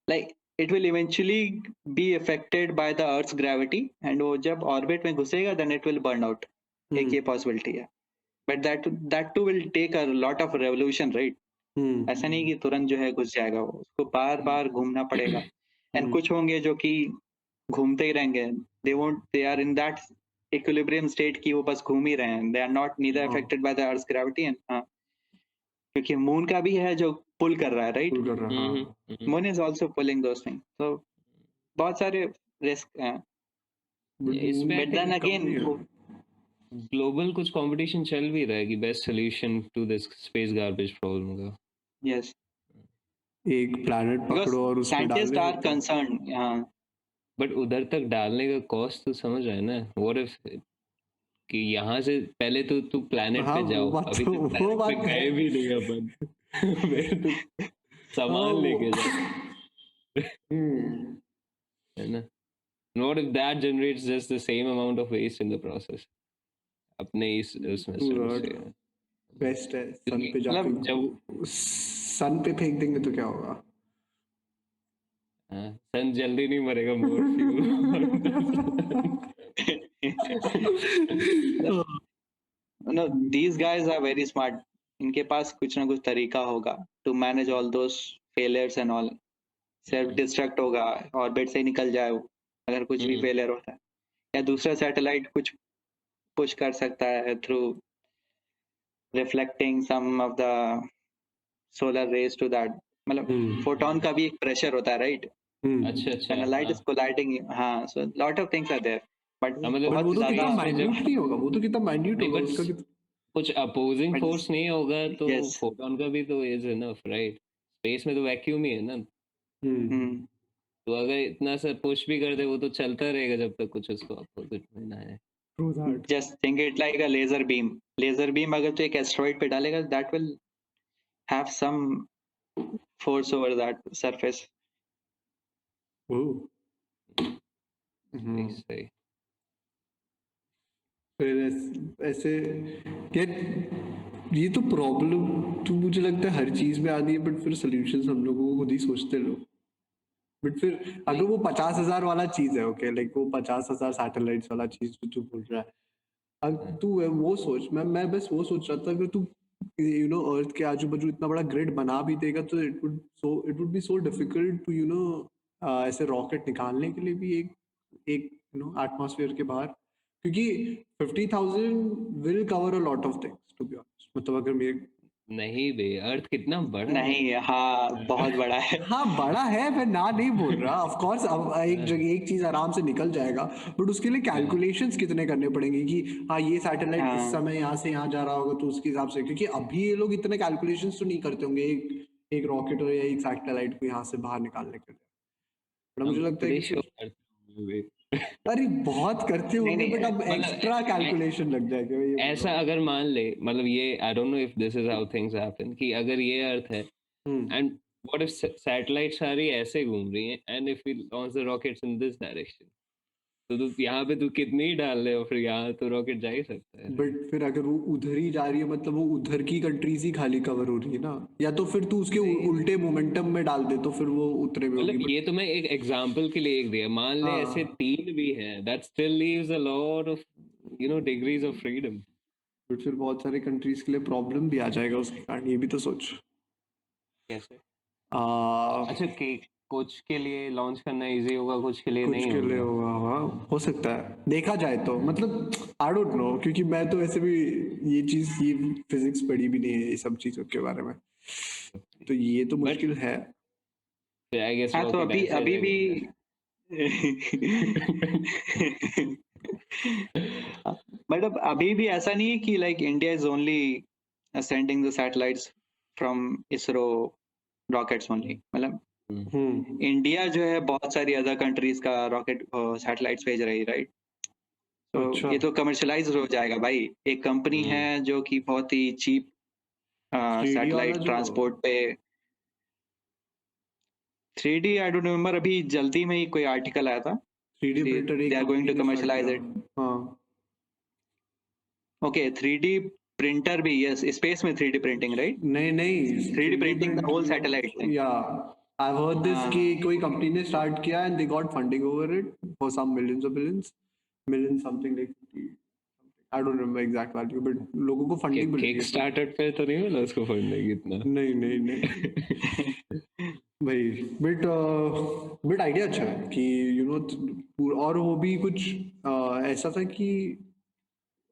like it will eventually be affected by the earth's gravity, and वो जब ऑर्बिट में घुसेगा then it will burn out. एक ये पॉसिबिलिटी है, but that too will take a lot of revolution, right? ऐसा नहीं कि तुरंत जो है घुस जाएगा, वो उसको बार बार घूमना पड़ेगा. एंड कुछ होंगे जो कि घूमते ही रहेंगे, they are in that equilibrium state की वो बस घूम ही रहे हैं, they are not neither affected by the earth's gravity. And क्योंकि मून का भी है जो पुल कर रहा है, right? Moon is also pulling those things. तो बहुत सारे रिस्क हैं. इसमें बट देन अगेन ग्लोबल कुछ कंपटीशन चल भी रहा है कि best solution to this space garbage problem का। यस, एक प्लैनेट बिकॉज पकड़ो और उसमें साइंटिस्ट डालने आर देते हो। कंसर्न। हाँ, बट उधर तक डालने का कॉस्ट तो समझ रहा है ना, व्हाट इफ कि यहाँ से पहले तो तू प्लैनेट हाँ पे जाओ, अभी तक वो प्लैनेट पे बात गए भी नहीं अपन। फिर तू हाँ सामान लेके जा, हम्म है ना। What if that generates just the same amount of waste in the process अपने इस उसमें से। बेस्ट है सन क्योंकि पे जाके जब सन पे फेंक देंगे तो क्या होगा? सन जल्दी नहीं मरेगा, more fuel. No, these guys are very smart. इनके पास कुछ ना कुछ तरीका होगा to manage all those failures and all. Self destruct होगा, ऑर्बिट से निकल जाए वो, अगर कुछ भी फेलियर होता है, या दूसरा सैटेलाइट कुछ पुश कर सकता है through reflecting some of the solar rays to that. मतलब फोटोन का भी एक प्रेशर होता है, राइट? अच्छा अच्छा, व्हेन लाइट इज कोलाइडिंग, हाँ, so lot of things are there, but हाँ, मतलब बट वो बहुत तो कितना ज्यादा। स्पेस में जब माइन्यूट नहीं होगा, वो तो कितना माइन्यूट नहीं, होगा बट उसका कितना। कुछ अपोजिंग बट फोर्स नहीं होगा तो यस, फोटोन का भी तो इज इनफ, राइट? स्पेस में तो वैक्यूम ही है ना, तो अगर इतना सा पुश भी कर दे वो तो चलता रहेगा जब तक कुछ उसको अपोजिट में ना है। True that. Just think it like a laser beam. Laser beam अगर तो एक एस्ट्रॉइड पे डालेगा, that will have some force over that surface. सही सही। फिर ऐसे यार, ये तो प्रॉब्लम तो मुझे लगता है हर चीज में आती है, बट फिर सोल्यूशंस हम लोगों को खुद ही सोचते लोग। बट फिर अगर वो 50,000 वाला चीज है, ओके, लाइक वो 50,000 सैटेलाइट्स वाला चीज जो तू बोल रहा है, अब तू वो सोच, मैं बस वो सोच रहा था, अगर तू अर्थ के आजू बाजू इतना बड़ा ग्रिड बना भी देगा तो it would be so difficult to ऐसे रॉकेट निकालने के लिए भी एक एटमॉस्फेयर के बाहर, क्योंकि 50,000 will cover a lot of things to be honest. मतलब अगर मेरे नहीं बे, अर्थ कितना बड़ा है। नहीं, हाँ, बहुत बड़ा है। हाँ बड़ा है, मैं ना नहीं बोल रहा, ऑफ कोर्स अब एक जगह एक चीज आराम से निकल जाएगा, बट उसके लिए कैलकुलेशंस कितने करने पड़ेंगे कि हाँ ये सैटेलाइट इस हाँ, समय यहाँ से यहाँ जा रहा होगा तो उसके हिसाब से, क्योंकि अभी ये लोग इतने कैलकुलेशंस तो नहीं करते होंगे एक एक रॉकेट या एक सैटेलाइट को यहाँ से बाहर निकालने के लिए। बट मुझे हम लगता है खुद कि ही शो फिर करते होंगे। अरे बहुत करते नहीं होंगे, नहीं, बट अब मतलब एक्स्ट्रा कैलकुलेशन लग जाएगा, मैं ये बोल ऐसा रहा हूँ। अगर मान ले, मतलब ये आई don't know if this is how things happen, कि अगर ये अर्थ है एंड व्हाट इफ सैटेलाइट सारी ऐसे घूम रही हैं and if we launch the rockets in this direction, तो तू यहाँ पे तू कितनी ही डाल ले और फिर यहाँ तो रॉकेट जा ही सकता है। बट फिर अगर वो उधर ही जा रही है, मतलब वो उधर की कंट्रीज ही खाली कवर हो रही है ना, या तो फिर तू उसके उल्टे मोमेंटम में डाल दे तो फिर वो उतरे में होगी, मतलब बट ये तो मैं एक एग्जांपल के लिए एक दिया, मान ले ऐसे हाँ, 3 भी हैं, that still leaves a lot of degrees of freedom. But फिर बहुत सारे कंट्रीज के लिए प्रॉब्लम भी आ जाएगा उसके कारण, ये भी तो सोच। कैसे? आ, अच्छा, कि कुछ के लिए लॉन्च करना इजी होगा, कुछ के लिए कुछ नहीं के लिए होगा। होगा, हाँ हो सकता है, देखा जाए तो, मतलब आई डोंट नो, क्योंकि मैं तो वैसे भी ये फिजिक्स पढ़ी भी नहीं है ये सब चीजों के बारे में, तो ये तो बट मुश्किल है। आई गेस हाँ, तो रॉकेट अभी ऐसे अभी भी जाएगा। बट अब अभी भी ऐसा नहीं है कि like India is only sending the satellites from ISRO rockets only. मतलब इंडिया जो है बहुत सारी अदर कंट्रीज का रॉकेट सैटेलाइट्स भेज रही है, राइट? तो अच्छा, ये तो कमर्शलाइज हो जाएगा भाई। एक कंपनी है जो कि बहुत ही चीप 3D वाला सैटेलाइट जो ट्रांसपोर्ट पे 3D, आई डोंट रिमेम्बर, अभी जल्दी में ही कोई आर्टिकल आया था। 3D प्रिंटर दे एक आर गोइंग कंपनी टू ने स्टार्ट कमर्शलाइज किया। इट। हाँ ओके, 3D प्रिंटर भी, यस, स्पेस में 3D प्रिंटिंग, राइट? नहीं नहीं, 3D 3D printing the whole satellite print thing. या आई हर्ड दिस कि हाँ, कोई कंपनी ने स्टार्ट किया and they got funding over it for some millions of billions, million something like, I don't remember exact value, but लोगों को फंडिंग मिल रही किक है इसमें। स्टार्टर पे तो नहीं मिला उसको फंडिंग इतना। नहीं नहीं नहीं भाई, बट आइडिया अच्छा है कि और वो भी कुछ ऐसा था कि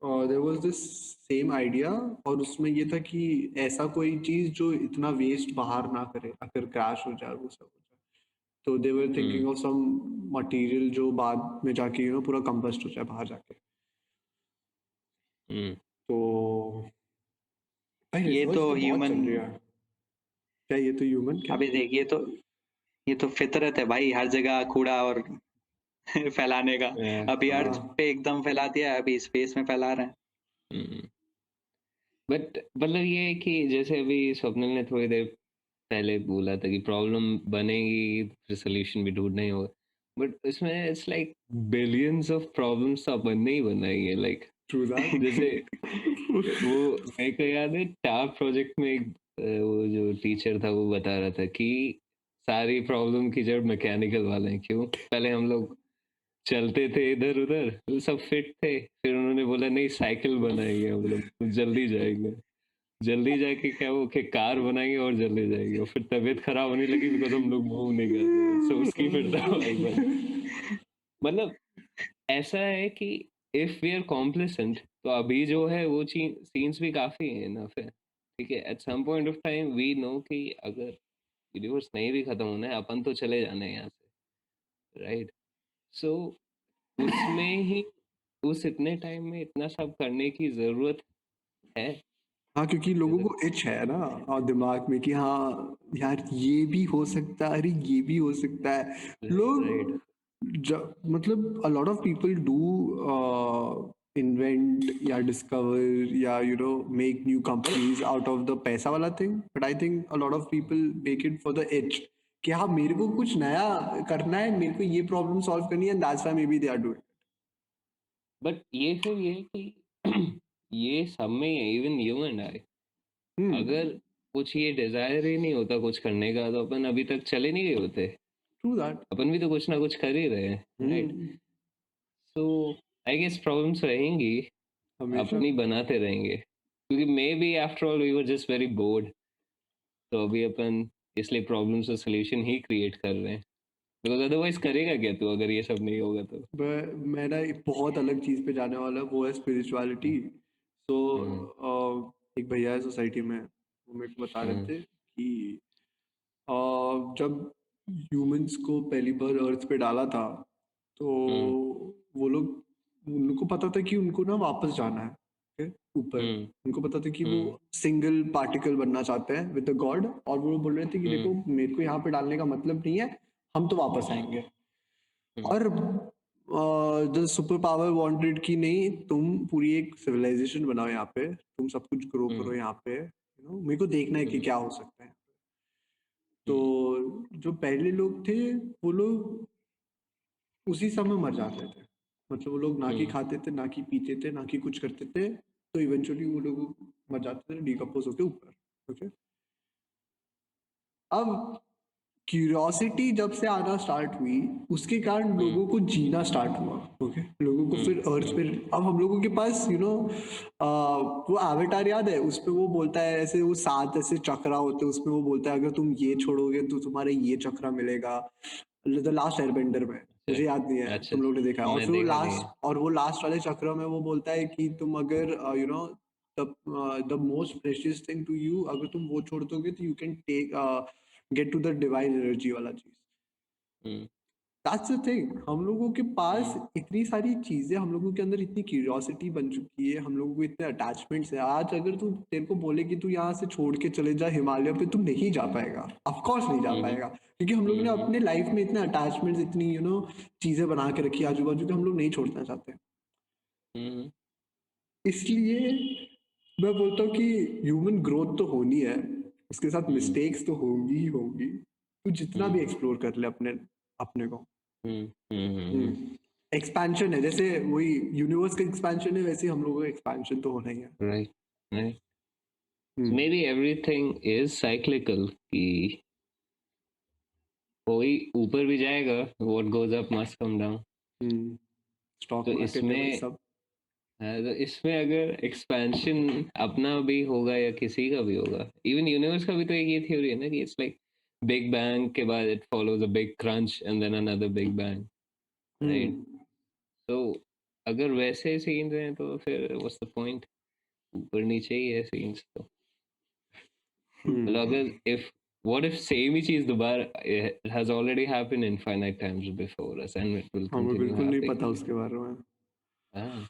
there was this same idea, और उसमें ये था कि ऐसा कोई चीज जो इतना वेस्ट बाहर ना करे, अगर क्रैश हो जाए वो सब हो जाए, तो they were thinking of some material जो बाद में जाके पूरा कंबस्ट हो जाए बाहर जाके। हम्म तो भाई ये रिसर्च तो तो बहुत चल ह्यूमन रही है। क्या ये तो ह्यूमन क्या? अभी देखिए तो ये तो फितरत है भाई, हर जगह कूड़ा और फैलाने का। अभी अर्थ हाँ पे एकदम फैला दिया है, अभी स्पेस में फैला रहे हैं। बट मतलब ये है कि जैसे अभी स्वप्निल ने थोड़ी देर पहले बोला था कि प्रॉब्लम बनेगी फिर सोल्यूशन भी ढूंढना ही होगा, बट इसमें it's like billions of problems तो अपन ने ही बनाई है, लाइक ट्रू दैट। जैसे वो मेरे को याद है टार प्रोजेक्ट में एक वो जो टीचर था वो बता रहा था कि सारी प्रॉब्लम की जड़ मैकेनिकल वाले हैं। क्यों? पहले हम लोग चलते थे इधर उधर, वो सब फिट थे, फिर उन्होंने बोला नहीं साइकिल बनाएंगे हम लोग तो जल्दी जाएंगे, जल्दी जाके क्या वो कि कार बनाएंगे और जल्दी जाएंगे, और फिर तबीयत खराब होने लगी बिकॉज हम लोग मूव नहीं कर रहे, सो उसकी फिर दवाई बन। मतलब ऐसा है कि इफ वी आर कॉम्प्लिसेंट तो अभी जो है वो सीन्स भी काफी है ना फिर, ठीक है, at some point of time we know कि अगर यूनिवर्स नहीं भी खत्म होना है अपन तो चले जाना है यहाँ से, राइट? सो उसमें ही उस इतने टाइम में इतना सब करने की जरूरत है। हाँ क्योंकि लोगों जैसे को इच है ना और दिमाग में कि हाँ यार ये भी हो सकता है, अरे ये भी हो सकता है। राइट। लोग मतलब अ lot of people do invent या डिस्कवर या make new companies out of the पैसा वाला thing, but I think a lot of people make it for the each कि हाँ मेरे को कुछ नया करना है, मेरे को ये प्रॉब्लम सॉल्व करनी है, that's why maybe they are doing. But ये फिर ये है कि ये सब में है, इवन यू एंड आई, अगर कुछ ये डिजायर ही नहीं होता कुछ करने का तो अपन अभी तक चले नहीं गए होते। True that. अपन भी तो कुछ ना कुछ कर ही रहे हैं, right? So I guess problems रहेंगी, हमेशा। अपन ही बनाते रहेंगे, क्योंकि maybe after all we were just very bored, तो अभी अपन इसलिए प्रॉब्लम्स का सोल्यूशन ही क्रिएट कर रहे हैं, बिकॉज अदरवाइज करेगा क्या तू अगर ये सब नहीं होगा तो? मैं ना एक बहुत अलग चीज पे जाने वाला हूँ, वो है स्पिरिचुअलिटी। तो हम्म एक भैया है सोसाइटी में, वो मेरे को बता रहे हम्म थे कि जब ह्यूमंस को पहली बार अर्थ पे डाला था तो हम्म वो लोग, उनको पता था कि उनको ना वापस जाना है, okay, ऊपर। हम्म उनको पता था कि वो हम्म सिंगल पार्टिकल बनना चाहते हैं विद द गॉड, और वो बोल रहे थे कि हम्म देखो मेरे को यहाँ पे डालने का मतलब नहीं है, हम तो वापस आएंगे। हम्म और द सुपर पावर वांटेड कि नहीं तुम पूरी एक सिविलाइजेशन बनाओ यहाँ पे, तुम सब कुछ ग्रो करो हम्म यहाँ पे, मेरे को देखना है कि हम्म क्या हो सकता है। तो हम्म जो पहले लोग थे वो लोग उसी समय मर जाते थे, मतलब वो लोग ना कि हम्म खाते थे, ना कि पीते थे, ना कि कुछ करते थे, तो इवेंचुअली वो लोग मर जाते थे डिकम्पोज होके ऊपर। ओके। अब क्यूरियोसिटी जब से आना स्टार्ट हुई उसके कारण हम्म लोगों को जीना स्टार्ट हुआ। ओके, लोगों को फिर अर्थ पे, अब हम लोगों के पास वो एवेटार याद है, उस पे वो बोलता है ऐसे, वो 7 ऐसे चक्रा होते हैं उसमें, वो बोलता है अगर तुम ये छोड़ोगे तो तुम्हारे ये चक्रा मिलेगा, द लास्ट एयरबेंडर में। अच्छा मुझे याद नहीं है, अच्छा तुम लोगों ने देखा है। और मैं फिर वो देखा नहीं है। लास्ट, और वो लास्ट वाले चक्र में वो बोलता है कि तुम अगर the most precious thing to you, अगर तुम वो छोड़ दोगे तो you can take get to the divine energy वाला चीज। हम्म दैट्स द थिंग, हम लोगों के पास हम्म इतनी सारी चीजें, हम लोगों के अंदर इतनी क्यूरियोसिटी बन चुकी है, हम लोगों को इतने अटैचमेंट्स है। आज अगर तू, तेरे को बोले कि तू यहाँ से छोड़ के चले जा हिमालय पे, तू नहीं जा पाएगा, ऑफ कोर्स नहीं जा हम्म पाएगा, क्योंकि हम लोग ने हम्म अपने लाइफ में इतने अटैचमेंट्स, इतनी चीजें बना के रखी आजू बाजू, कि हम लोग नहीं छोड़ना चाहते। हम्म इसलिए मैं बोलता हूँ कि ह्यूमन ग्रोथ तो होनी है, उसके साथ हम्म मिस्टेक्स तो होंगी ही होंगी। तू जितना भी हम्म एक्सप्लोर कर ले अपने अपने को। हम्म हम्म एक्सपेंशन है, जैसे वही यूनिवर्स का एक्सपेंशन है, वैसे ही हम लोगों का एक्सपेंशन तो होना ही है। Right right. Hmm. May be everything is cyclical, कि कोई ऊपर भी जाएगा, what goes up must come down. Stock तो मार्केट है भाई इसमें सब। तो इसमें अगर एक्सपेंशन अपना भी होगा या किसी का भी होगा, इवन यूनिवर्स का भी तो एक ये थ्योरी है ना कि इट्स लाइक बिग बैंग के बाद it follows a big crunch and then another big bang, right? Hmm. तो अगर वैसे सीन्स हैं तो फिर व्हाट्स द पॉइंट, ऊपर नीचे ही है सीन्स तो। मतलब हम्म। अगर इफ what if same ही चीज दोबारा, it has already happened infinite times before us and it will हमें continue बिल्कुल नहीं happening. पता उसके बारे में। हाँ,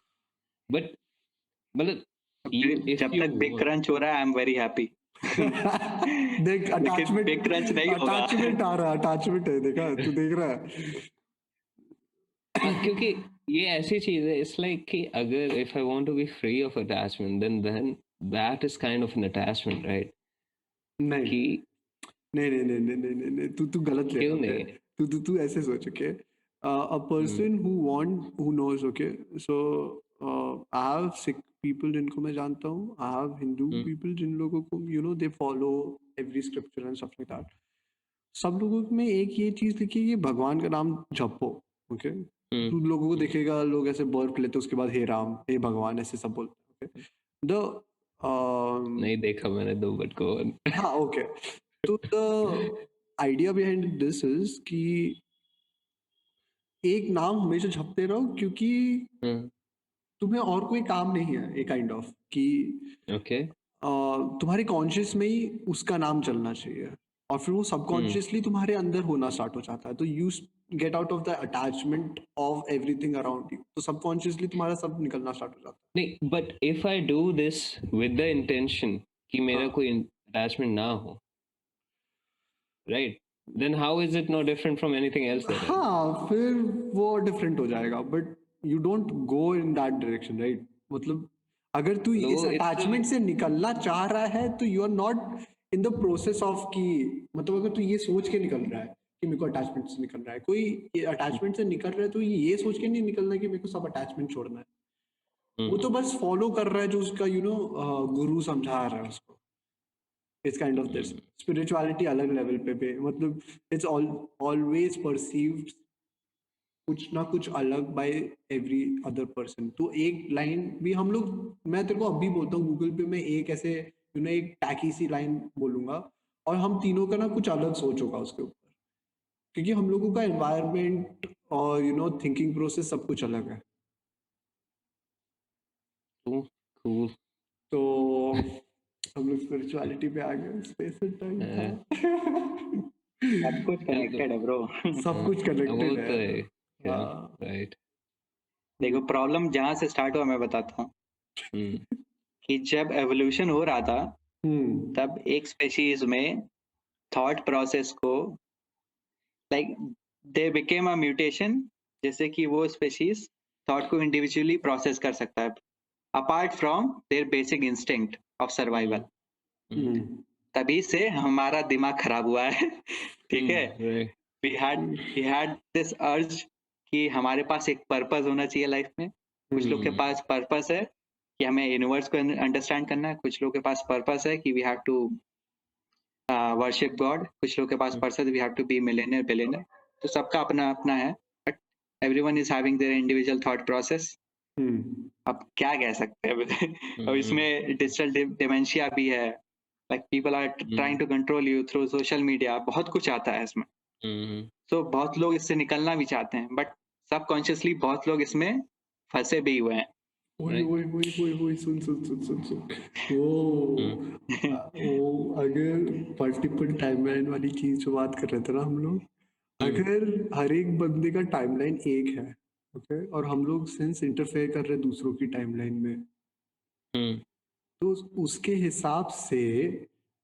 but मतलब if जब you तक बिग want, क्रंच हो रहा है आई एम वेरी हैप्पी। देख लेकिन अटैचमेंट बिग क्रंच नहीं होगा। अटैचमेंट आ रहा है, अटैचमेंट है, देखा तू देख रहा है। क्योंकि ये ऐसी चीज है, इट्स लाइक कि अगर if I want to be free of attachment, then that is kind of an attachment, right? नहीं कि नहीं नहीं नहीं नहीं नहीं नहीं नहीं, तू गलत ले रहा क्यों है। नहीं? तू ऐसे सोच, okay, a person who knows, okay, so I have Sikh people जिनको मैं जानता हूँ, I have Hindu people जिन लोगों को they follow every scripture and stuff like that. सब लोगों में एक ये चीज लिखी है कि भगवान का नाम जपो, ओके। तू लोगों को देखेगा, लोग ऐसे बर्फ लेते उसके बाद हे राम हे भगवान ऐसे सब बोलते हैं, द नहीं देखा मैंने दो, बट go on. हाँ ओके। तो the idea behind this is कि एक नाम हमेशा जपते रहो, क्योंकि तुम्हें और कोई काम नहीं है, एक काइंड ऑफ कि Okay. तुम्हारे कॉन्शियस में ही उसका नाम चलना चाहिए, और फिर वो सबकॉन्शियसली तुम्हारे अंदर होना स्टार्ट हो जाता है, तो you get out of the attachment of everything around you, तो सबकॉन्शियसली तुम्हारा सब निकलना स्टार्ट हो जाता नहीं, but if I do this with the intention कि मेरा कोई attachment ना हो, right? Then how is it no different from anything else है। that I do? हाँ, फिर वो डिफरेंट हो जाएगा, but you don't go in that direction, right? मतलब अगर तू No, इस it's अटैचमेंट से निकलना चाह रहा है, तो you are not in the process of कि, मतलब अगर तू ये सोच के निकल रहा है कि मेरे को अटैचमेंट से निकल रहा है, कोई अटैचमेंट से निकल रहा है तो ये सोच के नहीं निकलना है कि मेरे को सब अटैचमेंट छोड़ना है। वो तो बस फॉलो कर रहा है जो उसका गुरु समझा रहा है उसको। It's kind of this spirituality अलग लेवल पे मतलब इट्स ऑलवेज परसीव्ड कुछ ना कुछ अलग बाय एवरी अदर पर्सन। तो एक लाइन भी हम लोग, मैं तेरे को अभी बोलता हूँ गूगल पे, मैं एक ऐसे एक टैकी सी लाइन बोलूंगा, और हम तीनों का ना कुछ अलग सोच होगा उसके ऊपर, क्योंकि हम लोगों का एनवायरनमेंट और थिंकिंग प्रोसेस सब कुछ अलग है। Cool. तो हम लोग स्पिरिचुअलिटी पे आ गए, स्पेस एंड टाइम था। सब कुछ कनेक्टेड है ब्रो। सब कुछ वो कनेक्टेड तो है। है, yeah, हाँ। right. देखो प्रॉब्लम जहाँ से स्टार्ट हुआ मैं बताता हूँ कि जब एवोल्यूशन हो रहा था तब एक स्पेशीज में थॉट प्रोसेस को like they became a mutation, जैसे कि वो स्पेशीज थॉट को इंडिविजुअली प्रोसेस कर सकता है apart from their basic instinct of survival. तभी से हमारा दिमाग खराब हुआ है। ठीक है, right. we had this urge कि हमारे पास एक पर्पस होना चाहिए लाइफ में। कुछ लोग के पास पर्पस है कि हमें यूनिवर्स को अंडरस्टैंड करना है, कुछ लोग के पास पर्पस है कि we have to worship God, कुछ लोग के पास पर्पस है we have to be millionaire billionaire. तो सबका अपना अपना है, but everyone is having their individual thought process. अब क्या कह सकते हैं अब इसमें डिजिटल डिमेंशिया भी है, like people are trying to control you through social media, बहुत कुछ आता है इसमें। तो बहुत लोग इससे निकलना भी चाहते हैं, बट सबकॉन्शियसली बहुत लोग इसमें फंसे भी हुए हैं। ओए सुन। वो अगर मल्टीपल टाइमलाइन वाली चीज जो बात कर रहे थे ना हम लोग, अगर हर एक बंदे का टाइमलाइन एक है, ओके, और हम लोग सिंस इंटरफेयर कर रहे हैं दूसरों की टाइमलाइन में, तो उसके हिसाब से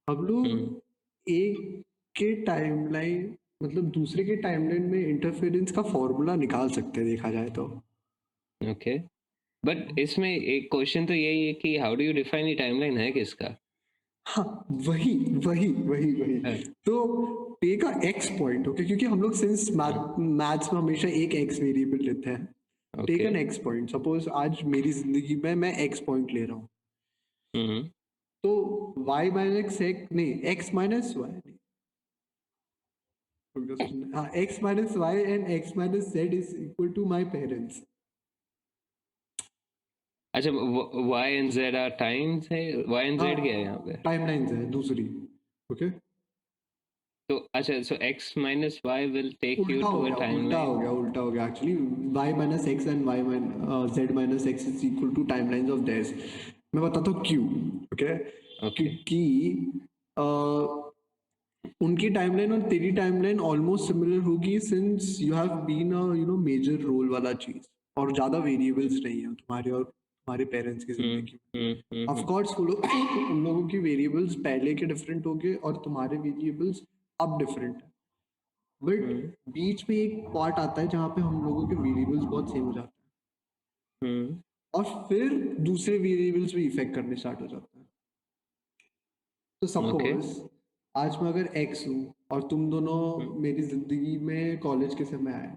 हम लोग एक के टाइमलाइन मतलब दूसरे के टाइमलाइन में इंटरफेरेंस का फॉर्मूला निकाल सकते हैं, देखा जाए तो। ओके, बट इसमें एक क्वेश्चन तो यही है कि हाउ डू यू डिफाइन ये टाइमलाइन है किसका? हाँ, वही तो पे का एक्स पॉइंट, ओके, क्योंकि हम लोग सिंस मैथ्स में हमेशा एक एक्स वेरिएबल लेते हैं। Take an X point, suppose आज मेरी जिंदगी में मैं एक्स पॉइंट ले रहा हूँ, तो y माइनस एक्स नहीं, x माइनस वाई नहीं, हाँ, x minus Y and x minus Z is equal to my parents. अच्छा, y and z are times है, y and z क्या है यहाँ पे? टाइमलाइंस है दूसरी, ओके। तो अच्छा, so x minus y will take you to a timeline. उल्टा हो गया actually. y minus X and y z minus X is equal to timelines of theirs। मैं बताता हूँ क्यों, ओके। क्योंकि उनकी टाइमलाइन और तेरी टाइमलाइन ऑलमोस्ट सिमिलर होगी, since you have been a major role वाला चीज, और ज्यादा वेरिएबल्स नहीं है तुम्हारे और हमारे पेरेंट्स की हम्म जिंदगी में। हम्म ऑफ कोर्स वो लोग उन लोगों की वेरिएबल्स पहले के डिफरेंट हो गए और तुम्हारे वेरिएबल्स अब डिफरेंट है, बट हम्म बीच में एक पॉइंट आता है जहाँ पे हम लोगों के वेरिएबल्स बहुत सेम हो जाते हैं हम्म और फिर दूसरे वेरिएबल्स भी इफेक्ट करने स्टार्ट हो जाते हैं। तो ओके सपोज आज मैं अगर एक्स हूँ और तुम दोनों मेरी जिंदगी में कॉलेज के समय आए,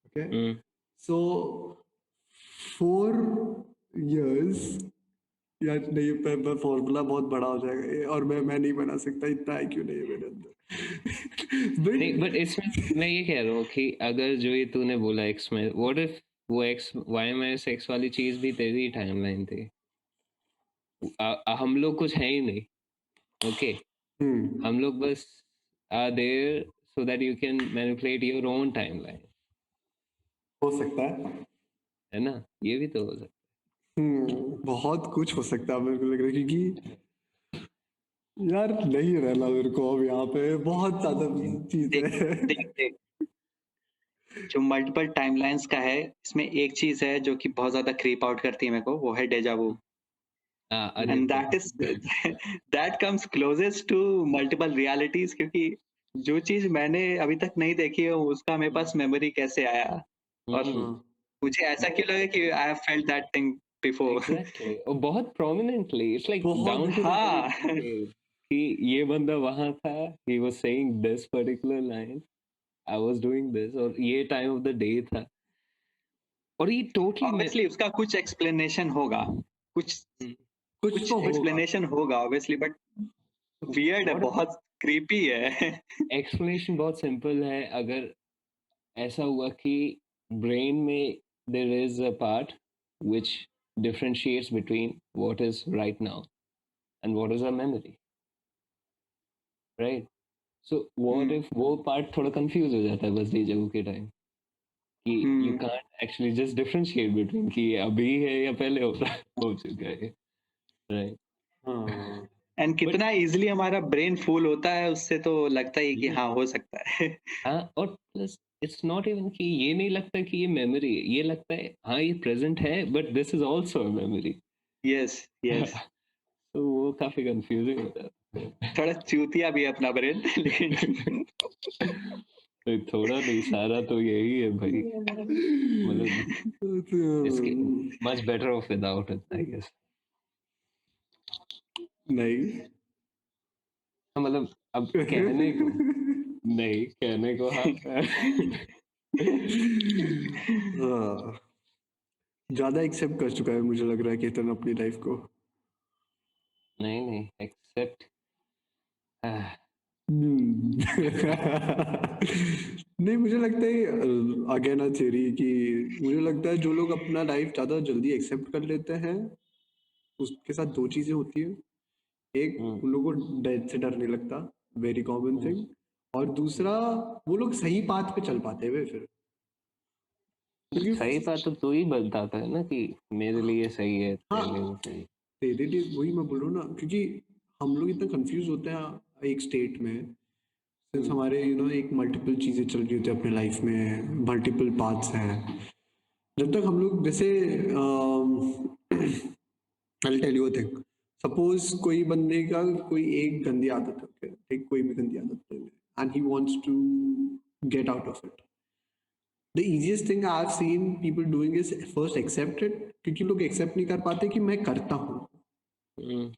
ओके, हम्म सो 4 years, यार नहीं पर फॉर्मूला बहुत बड़ा हो जाएगा ये और मैं नहीं बना सकता, इतना आईक्यू नहीं है मेरे अंदर नहीं बट बट इसमें मैं ये कह रहा हूँ कि अगर जो ये तूने बोला एक्स में, व्हाट इफ वो एक्स वाई माइनस एक्स वाली चीज भी तेरी टाइमलाइन थी, हम लोग कुछ है ही नहीं, ओके, हम लोग बस are there so that you can manipulate your own timeline, हो सकता है। है ना, ये भी तो हो सकता बहुत कुछ हो सकता है मेरे को लग रहा है, क्योंकि यार नहीं रहना मेरे को अब यहाँ पे, बहुत ज्यादा चीज देख है। देख देख जो मल्टीपल टाइमलाइंस का है, इसमें एक चीज है जो कि बहुत ज्यादा क्रीप आउट करती है मेरे को, वो है डेजा वू। है। अरे and that is that comes closest to multiple realities, क्योंकि जो चीज मैंने अभी तक नहीं देखी है उसका मेरे पास मेमोरी कैसे आया, और हम्म मुझे ऐसा क्यों लगा कि I have felt that thing before. Exactly, और बहुत प्रोमिनेंटली, इट्स लाइक बहुत डाउन टू द वेरी हाँ डिटेल कि ये बंदा वहां था, he was saying this particular line, I was doing this, और ये टाइम ऑफ द डे था, और ये टोटली में ऑब्वियसली उसका कुछ एक्सप्लेनेशन होगा, कुछ कुछ कुछ तो होगा। एक्सप्लेनेशन होगा ऑब्वियसली, बट वियर्ड है, और बहुत क्रीपी है। एक्सप्लेनेशन बहुत सिंपल है। अगर ऐसा हुआ कि ब्रेन में there is a part which differentiates between what is right now and what is a memory, right, so what hmm if वो पार्ट थोड़ा कंफ्यूज हो जाता है बस डेजा के टाइम, कि you hmm can't actually just differentiate between कि ये अभी है या पहले हो चुका है, राइट, हाँ एंड बट कितना इजीली हमारा ब्रेन फूल होता है उससे, तो लगता ही कि हाँ हो सकता है। हाँ, और प्लस इट्स नॉट इवन कि ये नहीं लगता कि ये मेमोरी है, ये लगता है हाँ ये प्रेजेंट है but this is also a memory. Yes yes, तो वो काफी कंफ्यूजिंग होता है। थोड़ा चूतिया भी है अपना ब्रेन लेकिन तो थोड़ा नहीं, सारा तो यही है भाई, मतलब इसके much better off without it I guess. नहीं। मतलब अब कहने को नहीं, कहने को हाँ। हाँ, ज्यादा एक्सेप्ट कर चुका है मुझे लग रहा है केतन अपनी लाइफ को। नहीं नहीं एक्सेप्ट, नहीं, मुझे लगता है अगेन अ थ्योरी कि मुझे लगता है जो लोग अपना लाइफ ज्यादा जल्दी एक्सेप्ट कर लेते हैं उसके साथ दो चीजें होती है। एक, उन लोगों को डेथ से डर नहीं लगता, वेरी कॉमन थिंग। और दूसरा, वो लोग सही पाथ पे चल पाते हुए फिर, सही क्योंकि बात तो तू ही बताता है ना कि मेरे लिए सही है, तेरे लिए वो हाँ, सही है। तेरे लिए वही मैं बोल रहा हूँ ना, क्योंकि हम लोग इतना कंफ्यूज होते हैं एक स्टेट में, सिंस हमारे एक मल्टीपल चीजें चल रही होती है अपने लाइफ में, मल्टीपल पाथ्स हैं। जब तक हम लोग जैसे I tell you thing, suppose कोई बंदे का कोई एक गंदी आदत है, okay? एक कोई भी गंदी आदत है and he wants to get out of it, the easiest thing I have seen people doing is first accept it, क्योंकि लोग एक्सेप्ट नहीं कर पाते कि मैं करता हूँ। हम्म,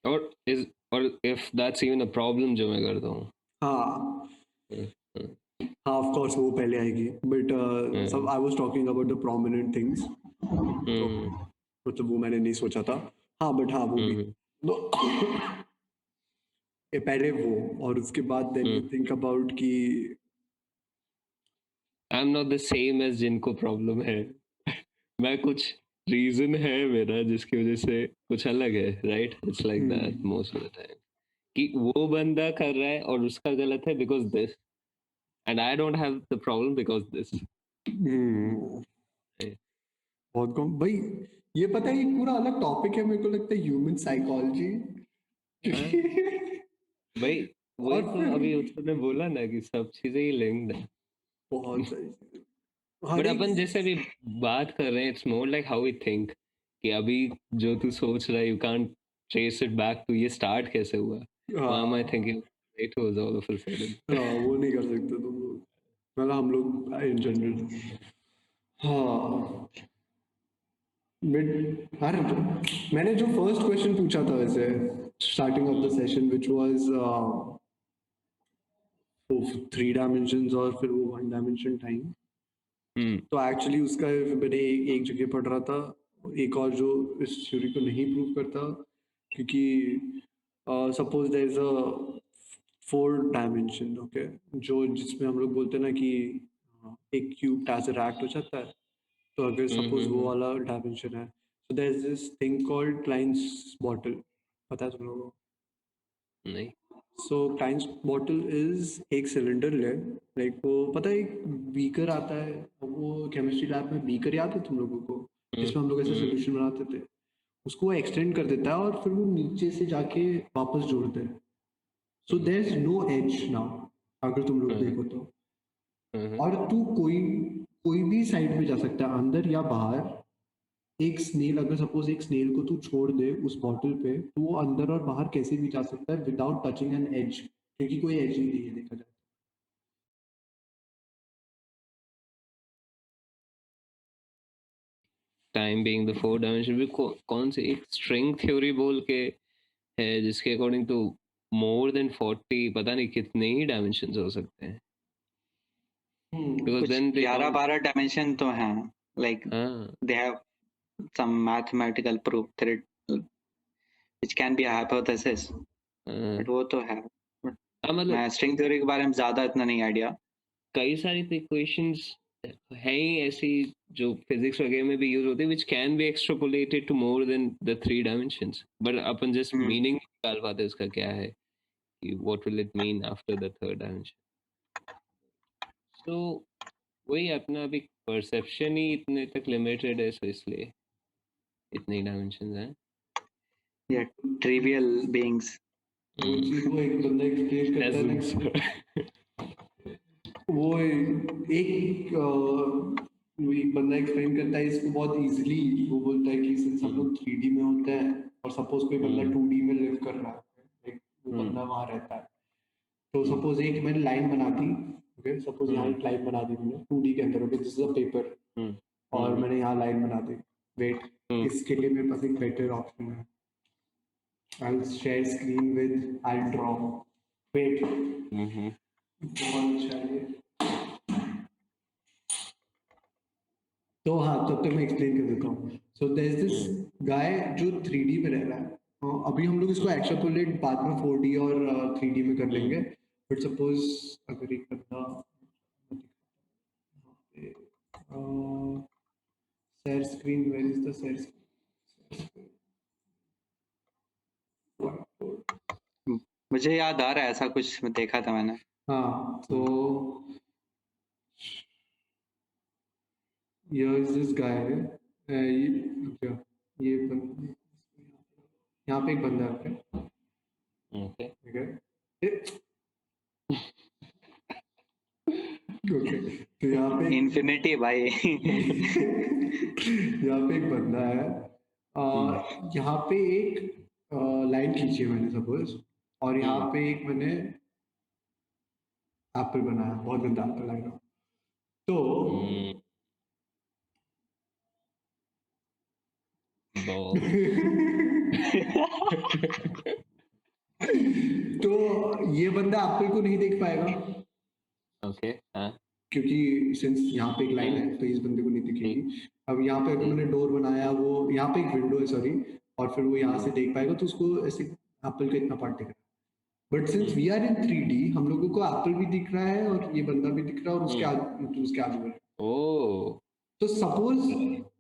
और इज, और if that's even a problem जो मैं करता हूँ। हाँ हम्म, हम्म, हाँ, ऑफ कोर्स वो पहले आएगी, बट सब hmm, I was talking about the prominent things, तो हम्म, मतलब वो मैंने नहीं सोचा था। हाँ बट हाँ वो भी हम्म, तो ये पहले वो, और उसके बाद then you hmm. Think about कि I am not the same as जिनको प्रॉब्लम है। मैं कुछ रीजन है मेरा जिसकी वजह से कुछ अलग है, right, it's like that most of the time, कि वो बंदा कर रहा है और उसका गलत है because this, and I don't have the problem because this. बहुत कम भाई, ये पता है एक पूरा अलग टॉपिक है, मेरे को लगता है ह्यूमन साइकोलॉजी। भाई वही और तो फिर अभी उसने बोला ना कि सब चीजें ही लिंक्ड है, बहुत सारी चीजें, बट हर एक अपन जैसे भी बात कर रहे हैं it's more like how we think, कि अभी जो तू सोच रहा है you can't trace it back to ये स्टार्ट कैसे हुआ. Why am I thinking it was all of a sudden? वो नहीं कर सकते तुम लोग, मतलब हम लोग इन जनरल. हाँ बट यार मैंने जो फर्स्ट क्वेश्चन पूछा था वैसे starting of the session which was 3 dimensions और फिर वो 1 डायमेंशन टाइम. तो एक्चुअली उसका मैंने एक जगह पढ़ रहा था, एक और जो इस थ्योरी को नहीं प्रूव करता, क्योंकि suppose there is a 4 dimension, okay, जो जिसमें हम लोग बोलते हैं ना कि एक क्यूब टेसरैक्ट हो जाता है. तो अगर सपोज वो वाला डायमेंशन है, so there is this thing called Klein's bottle. पता है तुम लोगों को? नहीं. So Klein's bottle is एक सिलेंडर ले, लाइक वो पता है एक बीकर आता है, वो केमिस्ट्री लैब में बीकर याद है तुम लोगों को, जिसमें हम लोग ऐसे सोल्यूशन बनाते थे, उसको वो एक्सटेंड कर देता है और फिर वो नीचे से जाके वापस जोड़ते हैं. So there is no age now अगर तुम लोग देखो तो. और तू कोई भी साइड में जा सकता है, अंदर या बाहर. एक स्नेल, अगर सपोज एक स्नेल को तू छोड़ दे उस बॉटल पे, तो वो अंदर और बाहर कैसे भी जा सकता है विदाउट टचिंग एन एज, क्योंकि कोई एज ही नहीं है देखा जाए. टाइम बीइंग द 4 डायमेंशन भी कौन से एक स्ट्रिंग थ्योरी बोल के है जिसके अकॉर्डिंग टू मोर देन 40 पता नहीं कितने ही डायमेंशंस हो सकते हैं. Because कुछ then they 11-12 डायमेंशन तो हैं, like they have some mathematical proof that it which can be a hypothesis, but वो तो है. मतलब मैं स्ट्रिंग थ्योरी के बारे में ज्यादा इतना नहीं आइडिया. कई सारी इक्वेशंस हैं ही ऐसी जो फिजिक्स वगैरह में भी यूज होती है which can be extrapolated to more than the 3 dimensions, but upon just meaning निकाल पाते उसका क्या है कि what will it mean after the 3rd dimension. So वही अपना अभी परसेप्शन ही इतने तक लिमिटेड है, so इसलिए इतने डायमेंशंस हैं. Yeah, trivial beings. वो चीज वो एक बंदा एक्सप्लेन करता है ना, वो एक बंदा एक्सप्लेन करता है इसको बहुत इजीली. वो बोलता है कि सिंस हम लोग 3D में होते हैं और सपोज कोई बंदा 2D में लिव कर रहा है, लाइक वो बंदा वहां रहता है, तो सपोज एक मैंने लाइन बना दी, ओके, सपोज यहाँ एक लाइन बना दी मैंने 2D के अंदर, okay, this is a paper, और मैंने यहाँ लाइन बना दी. वेट, इसके लिए मेरे पास एक बेटर ऑप्शन है. I'll share screen with, I'll draw. Wait. बहुत अच्छा है ये. तो हाँ, तब तक मैं एक्सप्लेन कर देता हूँ. So there is this guy जो 3D में रह रहा है. अभी हम लोग इसको एक्सट्रापोलेट बाद में 4D और 3D में कर लेंगे. बट सपोज अगर एक बंदा share screen, where is the share screen? मुझे याद आ रहा है ऐसा कुछ देखा था मैंने. हाँ, तो here is this guy. ये यहाँ पे एक बंदा है, ओके ठीक है. ओके, तो यहाँ पे इन्फिनिटी भाई. यहाँ पे एक बंदा है. यहाँ पे एक लाइन खींची है मैंने सपोज, और यहाँ पे एक मैंने एप्पल बनाया, बहुत गंदा एप्पल लाइन. तो तो ये बंदा एप्पल को नहीं देख पाएगा. ओके. हाँ, क्योंकि सिंस यहाँ पे एक लाइन है तो इस बंदे को नहीं दिखेगी. अब यहाँ पे अगर मैंने डोर बनाया, वो यहाँ पे एक विंडो है, सॉरी, और फिर वो यहाँ से देख पाएगा, तो उसको ऐसे एप्पल का इतना पार्ट दिख रहा है. But since we are in 3D, हम लोगों को एप्पल भी दिख रहा है और ये बंदा भी दिख रहा है, और उसके आगे है. ओह, तो suppose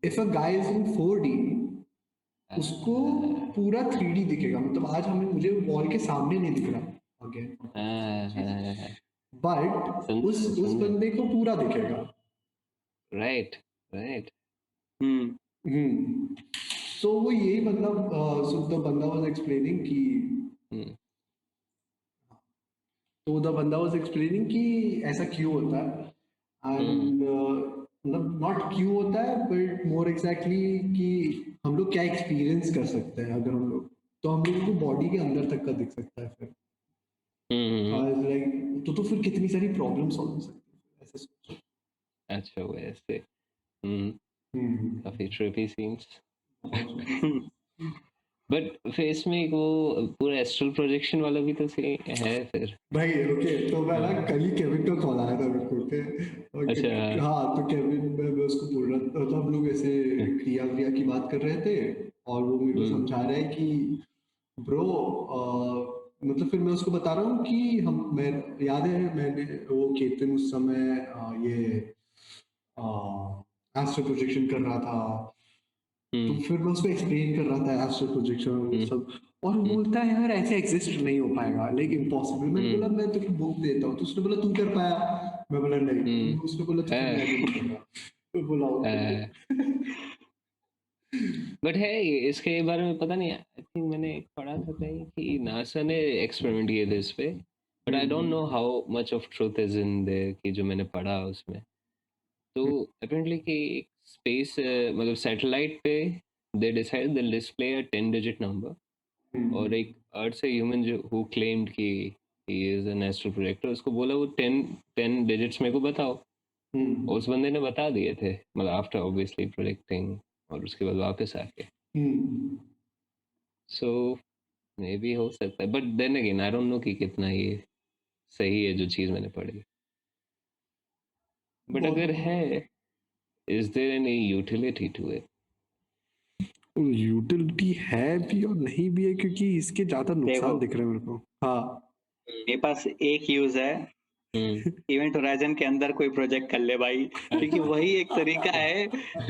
if a guy is in 4D, उसको पूरा 3D दिखेगा. मतलब आज मुझे वॉल के सामने नहीं दिख रहा अगेन, बट उस बंदे को पूरा दिखेगा. Right right. सो वो यही मतलब द बंदा वाज एक्सप्लेनिंग कि तो द बंदा वाज एक्सप्लेनिंग कि ऐसा क्यों होता है. एंड मतलब नॉट क्यों होता है बट मोर एग्जैक्टली कि हम लोग क्या एक्सपीरियंस कर सकते हैं अगर हम लोग, तो हम लोग को बॉडी के अंदर तक का दिख सकता है फिर लाइक तो फिर कितनी सारी प्रॉब्लम सॉल्व हो सकती है ऐसे सोचो। अच्छा वैसे हम्म, काफी ट्रिपी सीन्स। बहुत बट फेस में एक वो पूरा एस्ट्रल प्रोजेक्शन वाला भी तो सीन है फिर। भाई ओके तो मैं ना कल ही केविन का कॉल आया था मेरे को ओके अच्छा। हाँ तो केविन मैं उसको बोल रहा था तो हम लोग ऐसे क्रिया व्रिया की बात कर रहे थे और वो मेरे को समझा रहा है कि ब्रो मतलब फिर मैं उसको बता रहा हूँ कि हम मैं याद है मैंने वो केतन उस समय ये एस्ट्रल प्रोजेक्शन कर रहा था तो फिर मैं उसको एक्सप्लेन कर रहा था एस्ट्रल प्रोजेक्शन वो सब और वो बोलता है यार ऐसे एग्जिस्ट नहीं हो पाएगा लाइक इम्पॉसिबल। मैंने बोला मैं तेरे को बुक देता हूँ तो उसने बोला तू कर पाया। मैं बोला नहीं उसने बोला तो फिर मैं भी नहीं कर रहा। तो बोला ओके बट है इसके बारे में पता नहीं, आई थिंक मैंने पढ़ा था कहीं कि नासा ने एक्सपेरिमेंट किए थे इस पे, but I don't know how much of truth is in their कि जो मैंने पढ़ा उसमें। तो अपेरेंटली कि स्पेस मतलब सैटेलाइट पे they decide they display a 10 digit number और एक अर्थ से ह्यूमन जो हु क्लेम्ड कि he is an astral projector उसको बोला वो 10 डिजिट्स मेरे को बताओ। उस बंदे ने बता दिए थे मतलब आफ्टर ऑब्वियसली प्रोजेक्टिंग और उसके बाद वापस आके। सो मे बी हो सकता है but then again I don't know कि कितना ये सही है जो चीज़ मैंने पढ़ी। बट अगर है is there any utility to it? Utility है भी और नहीं भी है क्योंकि इसके ज्यादा नुकसान देखो दिख रहे हैं मेरे को। हाँ मेरे पास एक यूज है, इवेंट होराइजन के अंदर कोई प्रोजेक्ट कर ले भाई, क्योंकि वही एक तरीका है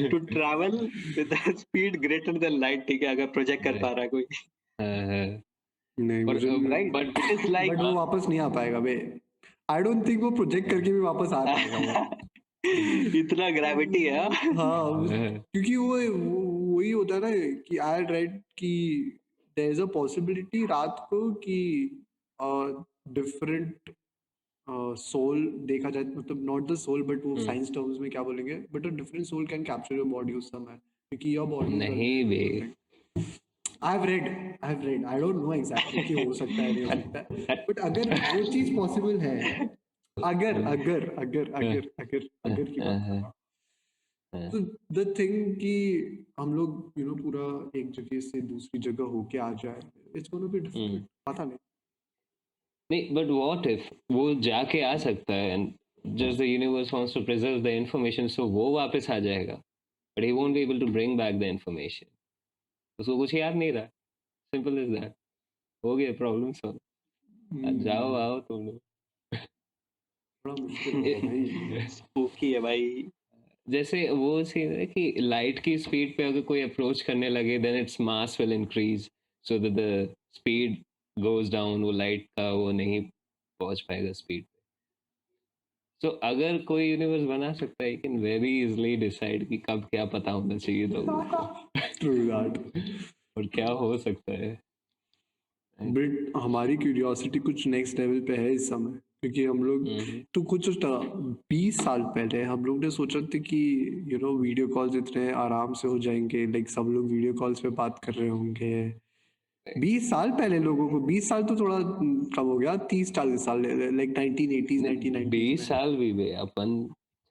to travel with speed greater than light. ठीक है, अगर प्रोजेक्ट कर पा रहा है कोई। नहीं और मुझे right, but it is like but वो वापस नहीं आ पाएगा बे। आई डोंट थिंक वो प्रोजेक्ट करके भी वापस आ पाएगा वो। इतना ग्रेविटी है हाँ? हाँ क्योंकि वही होता है ना कि आई राइट कि देयर इज अ पॉसिबिलिटी रात को कि डिफरेंट सोल देखा जाए मतलब नॉट द सोल बट वो साइंस टर्म्स में क्या बोलेंगे but a different soul can capture your body उस समय क्योंकि योर बॉडी नहीं बे आई डोंट नो एग्जैक्टली कि हो सकता है नहीं हो सकता है बट अगर वो चीज पॉसिबल है अगर अगर अगर अगर अगर अगर की बात कर रहा हूँ तो द थिंग कि हम लोग पूरा एक जगह से दूसरी जगह होके आ जाए इट्स गोना बी डिफिकल्ट पता नहीं। नहीं बट व्हाट इफ वो जाके आ सकता है and just the universe wants to preserve the information so वो वापस आ जाएगा but he won't be able to bring back the information. उसको कुछ याद नहीं रहा, सिंपल इज दैट। हो गया प्रॉब्लम सॉल्व। जाओ आओ तुम लोग। बड़ा मुश्किल होगा भाई। स्पूकी है भाई। जैसे वो सीन है कि लाइट की स्पीड पे अगर कोई अप्रोच करने लगे then its mass will increase so that the speed goes down. वो लाइट का वो नहीं पहुंच पाएगा स्पीड पे। सो अगर कोई यूनिवर्स बना सकता है you can very easily decide कि कब क्या पता होना चाहिए लोगों को ट्रू दैट और क्या हो सकता है। बट हमारी क्यूरियोसिटी कुछ नेक्स्ट लेवल पे है इस समय क्योंकि हम लोग तो कुछ 20 साल पहले हम लोग ने सोचा था कि वीडियो कॉल्स इतने आराम से हो जाएंगे लाइक सब लोग वीडियो कॉल्स पे बात कर रहे होंगे। 20 साल पहले लोगों को 20 साल तो थोड़ा कम हो गया 30-40 साल लाइक 1980s 1990s 20 साल भी बे अपन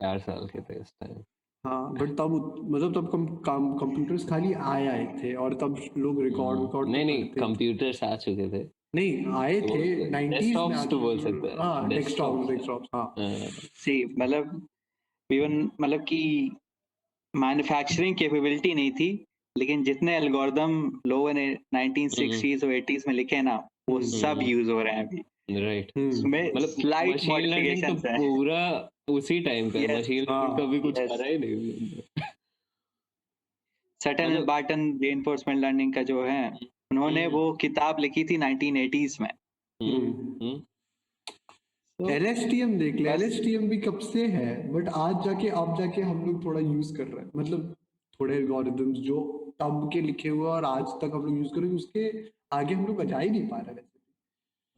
4 साल के थे इस टाइम। हाँ बट तब मतलब तब कंप्यूटर्स खाली आए थे और तब लोग रिकॉर्ड नहीं तो नहीं करते थे। कंप्यूटर्स आ चुके थे। नहीं आए तो थे 90s में डेस्कटॉप्स तो बोल सकते हैं हाँ डेस्कटॉप डेस्कटॉप्स। हाँ सी मतलब इवन मतलब कि मैन्युफैक्चरिंग कैपेबिलिटी नहीं थी, लेकिन जितने एल्गोरिदम लोगों ने 1960s और 80s में लिखे ना वो सब यूज हो रहे हैं अभी। राइट उसमें मतलब स्लाइट मशीन लर्निंग तो मॉडिफिकेशंस हैं। पूरा उसी टाइम का Yes, मशीन लर्निंग का भी कुछ yes. करा ही नहीं। सटन एंड मतलब बार्टन रेनफोर्समेंट लर्निंग का जो है उन्होंने वो किताब लिखी थी 1980s में। हम्म, तो LSTM देख ले बस LSTM भी कब से है बट आज जाके अब जाके हम लोग थोड़ा यूज कर रहे हैं मतलब थोड़े एल्गोरिदम्स जो तब के लिखे हुए और आज तक हम लोग यूज कर रहे हैं उसके आगे हम लोग जा ही नहीं पा रहे वैसे।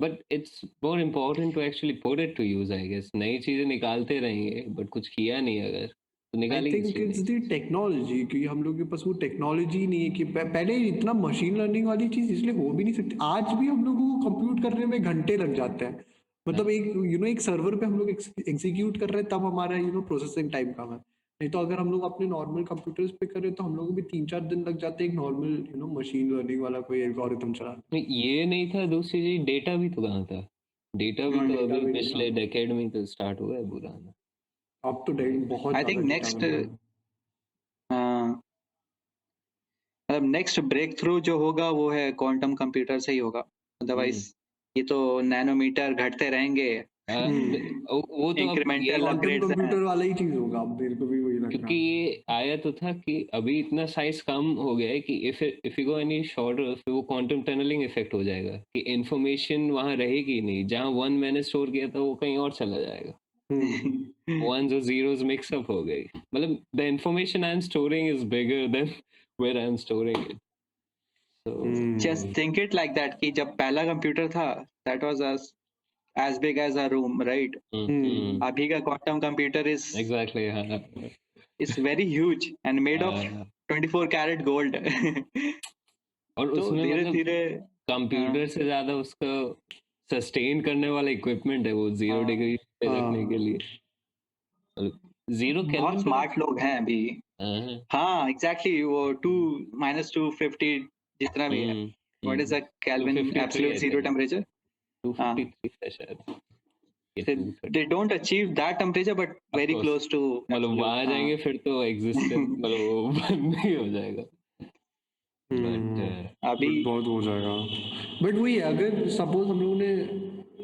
But it's more important to actually put it to use I guess. नई चीजें निकालते रहेंगे बट कुछ किया नहीं अगर तो आई निकाली थिंक किसी इट्स ने। द टेक्नोलॉजी, क्योंकि हम लोग के पास वो टेक्नोलॉजी नहीं है कि पहले इतना मशीन लर्निंग वाली चीज इसलिए हो भी नहीं सकती। आज भी हम लोगों को कंप्यूट करने में घंटे लग जाते हैं। मतलब एक एक सर्वर पे हम लोग एग्जीक्यूट कर रहे हैं तब हमारा प्रोसेसिंग टाइम कम है। नहीं तो अगर हम लोग अपने नॉर्मल कंप्यूटर्स पे करें तो हम लोग को भी 3-4 दिन लग जाते हैं एक नॉर्मल मशीन लर्निंग वाला कोई एल्गोरिथम चलाने नहीं, ये नहीं था, दूसरी चीज डेटा भी तो कहाँ था। डेटा भी में। तो डेटा अभी भी नहीं पिछले था। डेकेड में तो स्टार्ट हुआ है पूरा आना। अब तो बहुत आई ज्यादा थिंक डेटा नेक्स्ट बन रहा है। मतलब नेक्स्ट ब्रेक थ्रू जो होगा वो है क्वांटम कंप्यूटर से ही होगा। अदरवाइज ये तो नैनोमीटर घटते रहेंगे, वो तो अब ये इंक्रीमेंटल क्वांटम अपग्रेड्स हैं। कंप्यूटर वाला ही चीज होगा, अब मेरे को भी वही लग रहा क्योंकि है। ये आया तो था कि अभी इतना साइज कम हो गया है कि if you go any shorter फिर वो क्वांटम टनलिंग इफेक्ट हो जाएगा कि इंफॉर्मेशन वहां रहेगी नहीं, जहां वन मैंने स्टोर किया था वो कहीं और चला जाएगा। वंस और जीरोस मिक्स अप हो गई, मतलब the information I am storing is bigger than where I am storing it. So just think it like that कि जब पहला कंप्यूटर था that was as big as a room, right? अभी का क्वांटम कंप्यूटर एग्जैक्टली हाँ is very huge and made of हाँ। 24 कैरेट गोल्ड। और तो उसमें धीरे मतलब धीरे कंप्यूटर से ज्यादा उसका सस्टेन करने वाला इक्विपमेंट है वो 0 डिग्री पे रखने के लिए, मतलब 0 केल्विन बहुत पे स्मार्ट लोग हैं अभी। हाँ, हाँ एग्जैक्टली वो 2 - 250 जितना भी है। What is a kelvin 253 absolute I zero think, temperature? हाँ 253 था शायद या they 230। they don't achieve that temperature but of very course, close to मतलब absolute। वहां हाँ जाएंगे फिर तो एग्जिस्टेंस मतलब वो बंद नहीं हो जाएगा। बट अभी बट बहुत हो जाएगा। बट वही है, अगर सपोज हम लोगों ने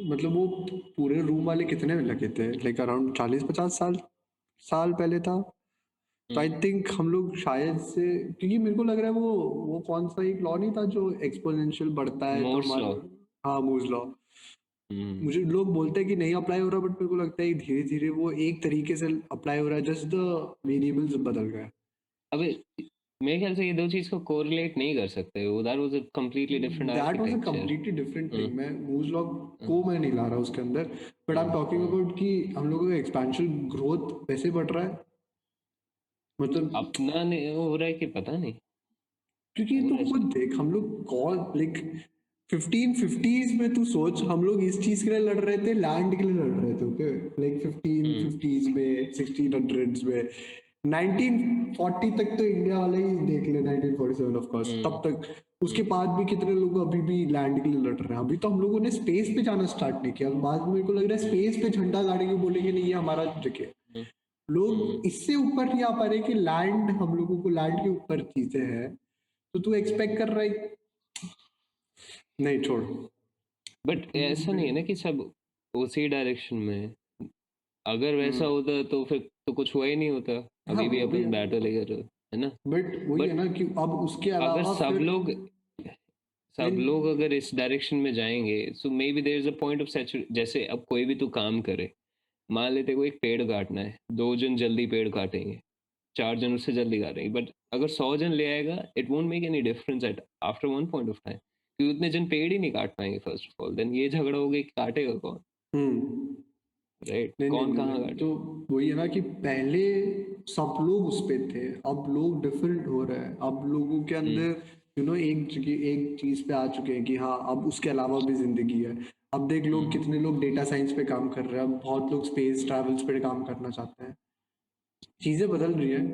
मतलब वो पूरे रूम वाले कितने में लगे थे, लाइक अराउंड 40-50 साल साल पहले था। तो आई थिंक हम लोग शायद से, क्योंकि मेरे को लग रहा है वो कौन सा एक लॉ नहीं था जो एक्सपोनेंशियल बढ़ता है तो मोर्स लॉ, हमारा। हाँ, मूज लॉ। मुझे लोग बोलते हैं कि नहीं अप्लाई हो रहा, बट मेरे को लगता है धीरे धीरे वो एक तरीके से अप्लाई हो रहा है, जस्ट द वेरिएबल्स बदल गए। अबे मेरे ख्याल से ये दो चीज को कोरिलेट नहीं कर सकते, वो that was a completely different that was a architecture. Completely different thing. मैं मूज लॉ को मैं नहीं ला रहा उसके अंदर, but I am talking about कि हम लोगों का एक्सपेंशन ग्रोथ वैसे बढ़ रहा है, मतलब अपना नहीं हो रहा है कि पता नहीं क्योंकि हो तू रहा है खुद शायद। देख हम लोग कौन लाइक 1550s में तू सोच हम लोग इस चीज के लिए लड़ रहे थे, लैंड के लिए लड़ रहे थे। ओके, लाइक 1550s में 1600s में 1940 तक तो इंडिया वाले ही देख ले, 1947 ऑफ कोर्स, तब तक उसके बाद भी कितने लोग अभी भी लैंड के लिए लड़ रहे हैं। अभी तो हम लोगों ने स्पेस पे जाना स्टार्ट नहीं किया, बाद में मेरे को लग रहा है स्पेस पे झंडा गाड़ेंगे, बोलेंगे नहीं ये हमारा जगह। लोग इससे ऊपर नहीं आ पा रहे कि लैंड, हम लोगों को लैंड के ऊपर चीजें हैं, तो तू एक्सपेक्ट कर रहा है। नहीं छोड़। बट ऐसा नहीं है ना कि सब उसी डायरेक्शन में है। अगर वैसा होता तो फिर तो कुछ हुआ ही नहीं होता, हाँ अभी भी वो भी अपन है, बैटल लेकर, है ना। बट वही है बट ना कि अब उसके अगर अलावा सब फिर लोग नहीं। अगर इस डायरेक्शन में जाएंगे so maybe there is a point of saturation. जैसे अब कोई भी तू काम करे, मान लेते को एक पेड़ काटना है, 2 जन जल्दी पेड़ काटेंगे, 4 जन उससे जल्दी काटेंगे, बट अगर 100 जन ले आएगा it won't make any difference at after one point of time, क्योंकि उतने जन पेड़ ही नहीं काट पाएंगे फर्स्ट ऑफ ऑल। देन ये झगड़ा हो गया कि काटेगा कौन, हम्म राइट? नहीं नहीं कौन नहीं कहाँ नहीं, काटे। तो वही है ना कि पहले सब लोग उस पे थे, अब लोग डिफरेंट हो रहे हैं, अब लोगों के अंदर एक चीज पे आ चुके हैं कि हाँ अब उसके अलावा भी जिंदगी है। अब देख लोग कितने लोग डेटा साइंस पे काम कर रहे हैं, अब बहुत लोग स्पेस ट्रैवल्स पे काम करना चाहते हैं। चीजें बदल रही है,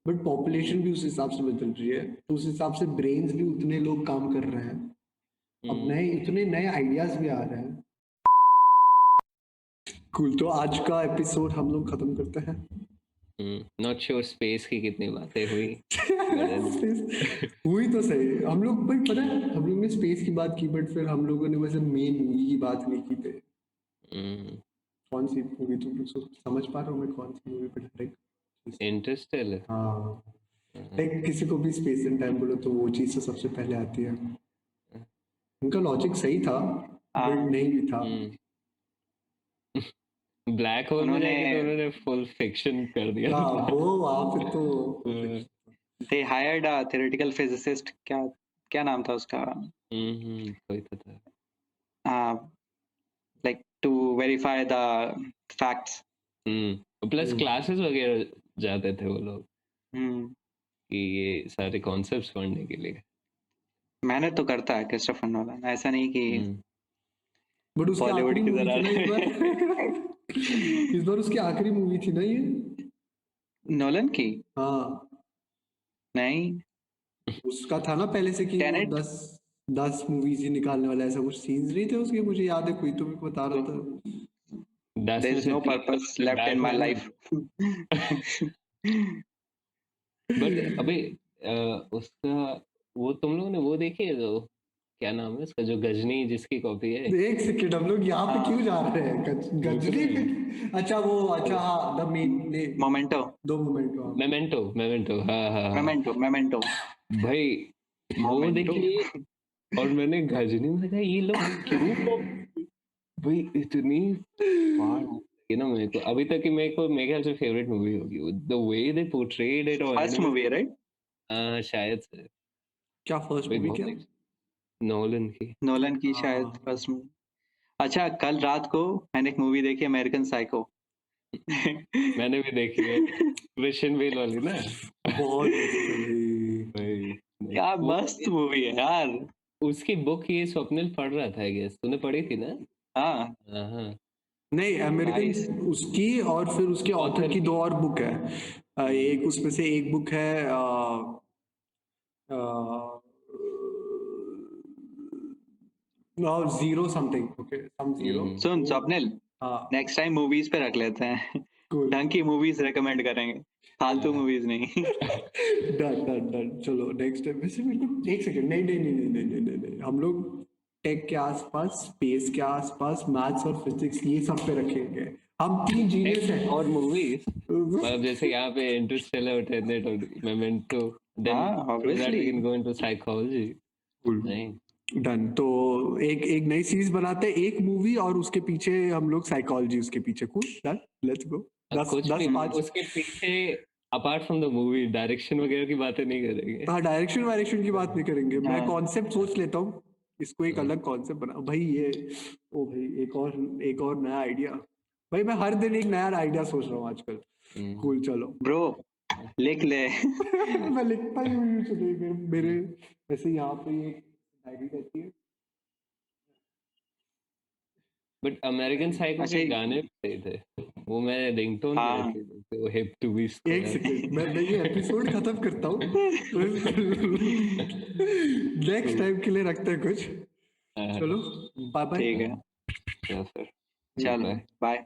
बट पॉपुलेशन भी उस हिसाब से बदल रही है, तो उस हिसाब से ब्रेन्स भी उतने लोग काम कर रहे हैं। अब नए इतने नए आइडियाज भी आ रहे हैं। कूल, तो आज का एपिसोड हम लोग खत्म करते हैं। नॉट श्योर स्पेस की कितनी बातें हुई but हुई तो सही हम लोग, बट पता है हम लोग ने स्पेस की बात की, बट फिर हम लोगों ने वैसे मेन मूवी की बात नहीं की थे। कौन सी मूवी तुम लोग समझ पा रहे हो मैं कौन सी मूवी पे डायरेक्ट? इंटरस्टेलर। हाँ, लाइक किसी को भी स्पेस एंड टाइम बोलो तो वो चीज तो सबसे पहले आती है। उनका लॉजिक सही था, बट नहीं भी था। ब्लैक होल में उन्होंने जाके तो उन्होंने फुल फिक्शन कर दिया हाँ था। वो वहां पे तो they hired a theoretical physicist, क्या क्या नाम था उसका, कोई तो था। Like to verify the facts. Plus classes वगैरह जाते थे वो लोग हम्म कि ये सारे कॉन्सेप्ट्स पढ़ने के लिए। मेहनत तो करता है क्रिस्टोफर नोलन, ऐसा नहीं कि हम्म, बट उसकी बॉलीवुड आखिरी की मूवी थी ना इस बार तरह। इस बार उसकी आखिरी मूवी थी ना ये। नोलन की हाँ नहीं, उसका था ना पहले से कि वो टेनेट 10 मूवीज ही निकालने वाला, ऐसा कुछ सीन्स नहीं थे उसके, मुझे याद है, कोई तो मेरे को बता रहा था। 10 देयर में इज से नो 3 तो पर्पस उसके left in my Batman life. But अबे उसका वो तुम लोगों ने वो देखी है जो क्या नाम है उसका, जो गजनी जिसकी कॉपी है? एक सेकंड, हम लोग यहाँ पे क्यों जा रहे हैं गजनी पे? अच्छा वो, अच्छा हाँ, द मेन मोमेंटो, दो मोमेंट हाँ। मेमेंटो, मेमेंटो, हाँ हाँ हाँ मेमेंटो, मेमेंटो, भाई वो मोमेंटो। देखी। और मैंने गजनी में देखा ये लोग क्यों भाई इतनी फाड़ लगी ना मेरे को, अभी तक की मेरे को मेरे ख्याल से फेवरेट मूवी होगी the way they portrayed it on first movie है राइट? शायद से। क्या फर्स्ट भाई मूवी बहुत क्या? नोलन की। नोलन की शायद हाँ फर्स्ट मूवी। अच्छा, कल रात को मैंने एक मूवी देखी, अमेरिकन साइको। मैंने भी देखी है, क्रिश्चियन बेल वाली ना। बहुत मस्त है भाई। भाई क्या वो मस्त मूवी है यार। उसकी बुक ये स्वप्निल पढ़ रहा था, आई गेस तूने पढ़ी थी ना? हाँ हाँ हाँ नहीं, नाइस। अमेरिकन उसकी, और फिर उसके ऑथर ऑथर की की। दो और बुक है। एक उसमें से एक बुक है zero something, okay some zero. सुन स्वप्निल, हाँ नेक्स्ट टाइम मूवीज पे रख लेते हैं। cool. ढंग की मूवीज रेकमेंड करेंगे, फालतू मूवीज नहीं। डन डन डन, चलो नेक्स्ट टाइम। वैसे मेरे को एक सेकंड, नहीं नहीं नहीं नहीं नहीं नहीं नहीं नहीं, हम लोग टेक के आसपास, स्पेस के आसपास, मैथ्स और फिजिक्स, ये सब पे रखेंगे। हम 3 जीनियस हैं। और मूवीज मतलब जैसे यहाँ पे इंटरस्टेलर, टेनेट और मेमेंटो, देन हाँ after that we obviously. Can go into psychology. Cool. नहीं डन, तो एक एक नई सीरीज बनाते हैं, एक मूवी और उसके पीछे हम लोग साइकोलॉजी उसके पीछे। Cool, done, let's go. अब 10 कुछ 10 भी 5। उसके पीछे apart from the movie direction वगैरह की बातें नहीं करेंगे। हाँ, डायरेक्शन वायरेक्शन की बात नहीं करेंगे, मैं हाँ कॉन्सेप्ट सोच लेता हूँ, इसको एक हाँ। अलग कॉन्सेप्ट बना भाई ये। ओ भाई, एक और नया आइडिया। भाई मैं हर दिन एक नया आइडिया सोच रहा हूँ आजकल। कूल, चलो। ब्रो, लिख ले। मैं लिखता ही हूँ, चलिए मेरे वैसे यहाँ पे एक डायरी रहती है। बट अमेरिकन साइको अच्छा के गाने भी सही थे, वो मैं रिंगटोन भी हाँ। रखी थी, वो हिप टू बी एक स्क्वायर। सेकंड, मैं ये एपिसोड खत्म करता हूँ। नेक्स्ट टाइम के लिए रखते हैं कुछ। चलो, बाय बाय। ठीक है, या फिर चलो बाय। बाय।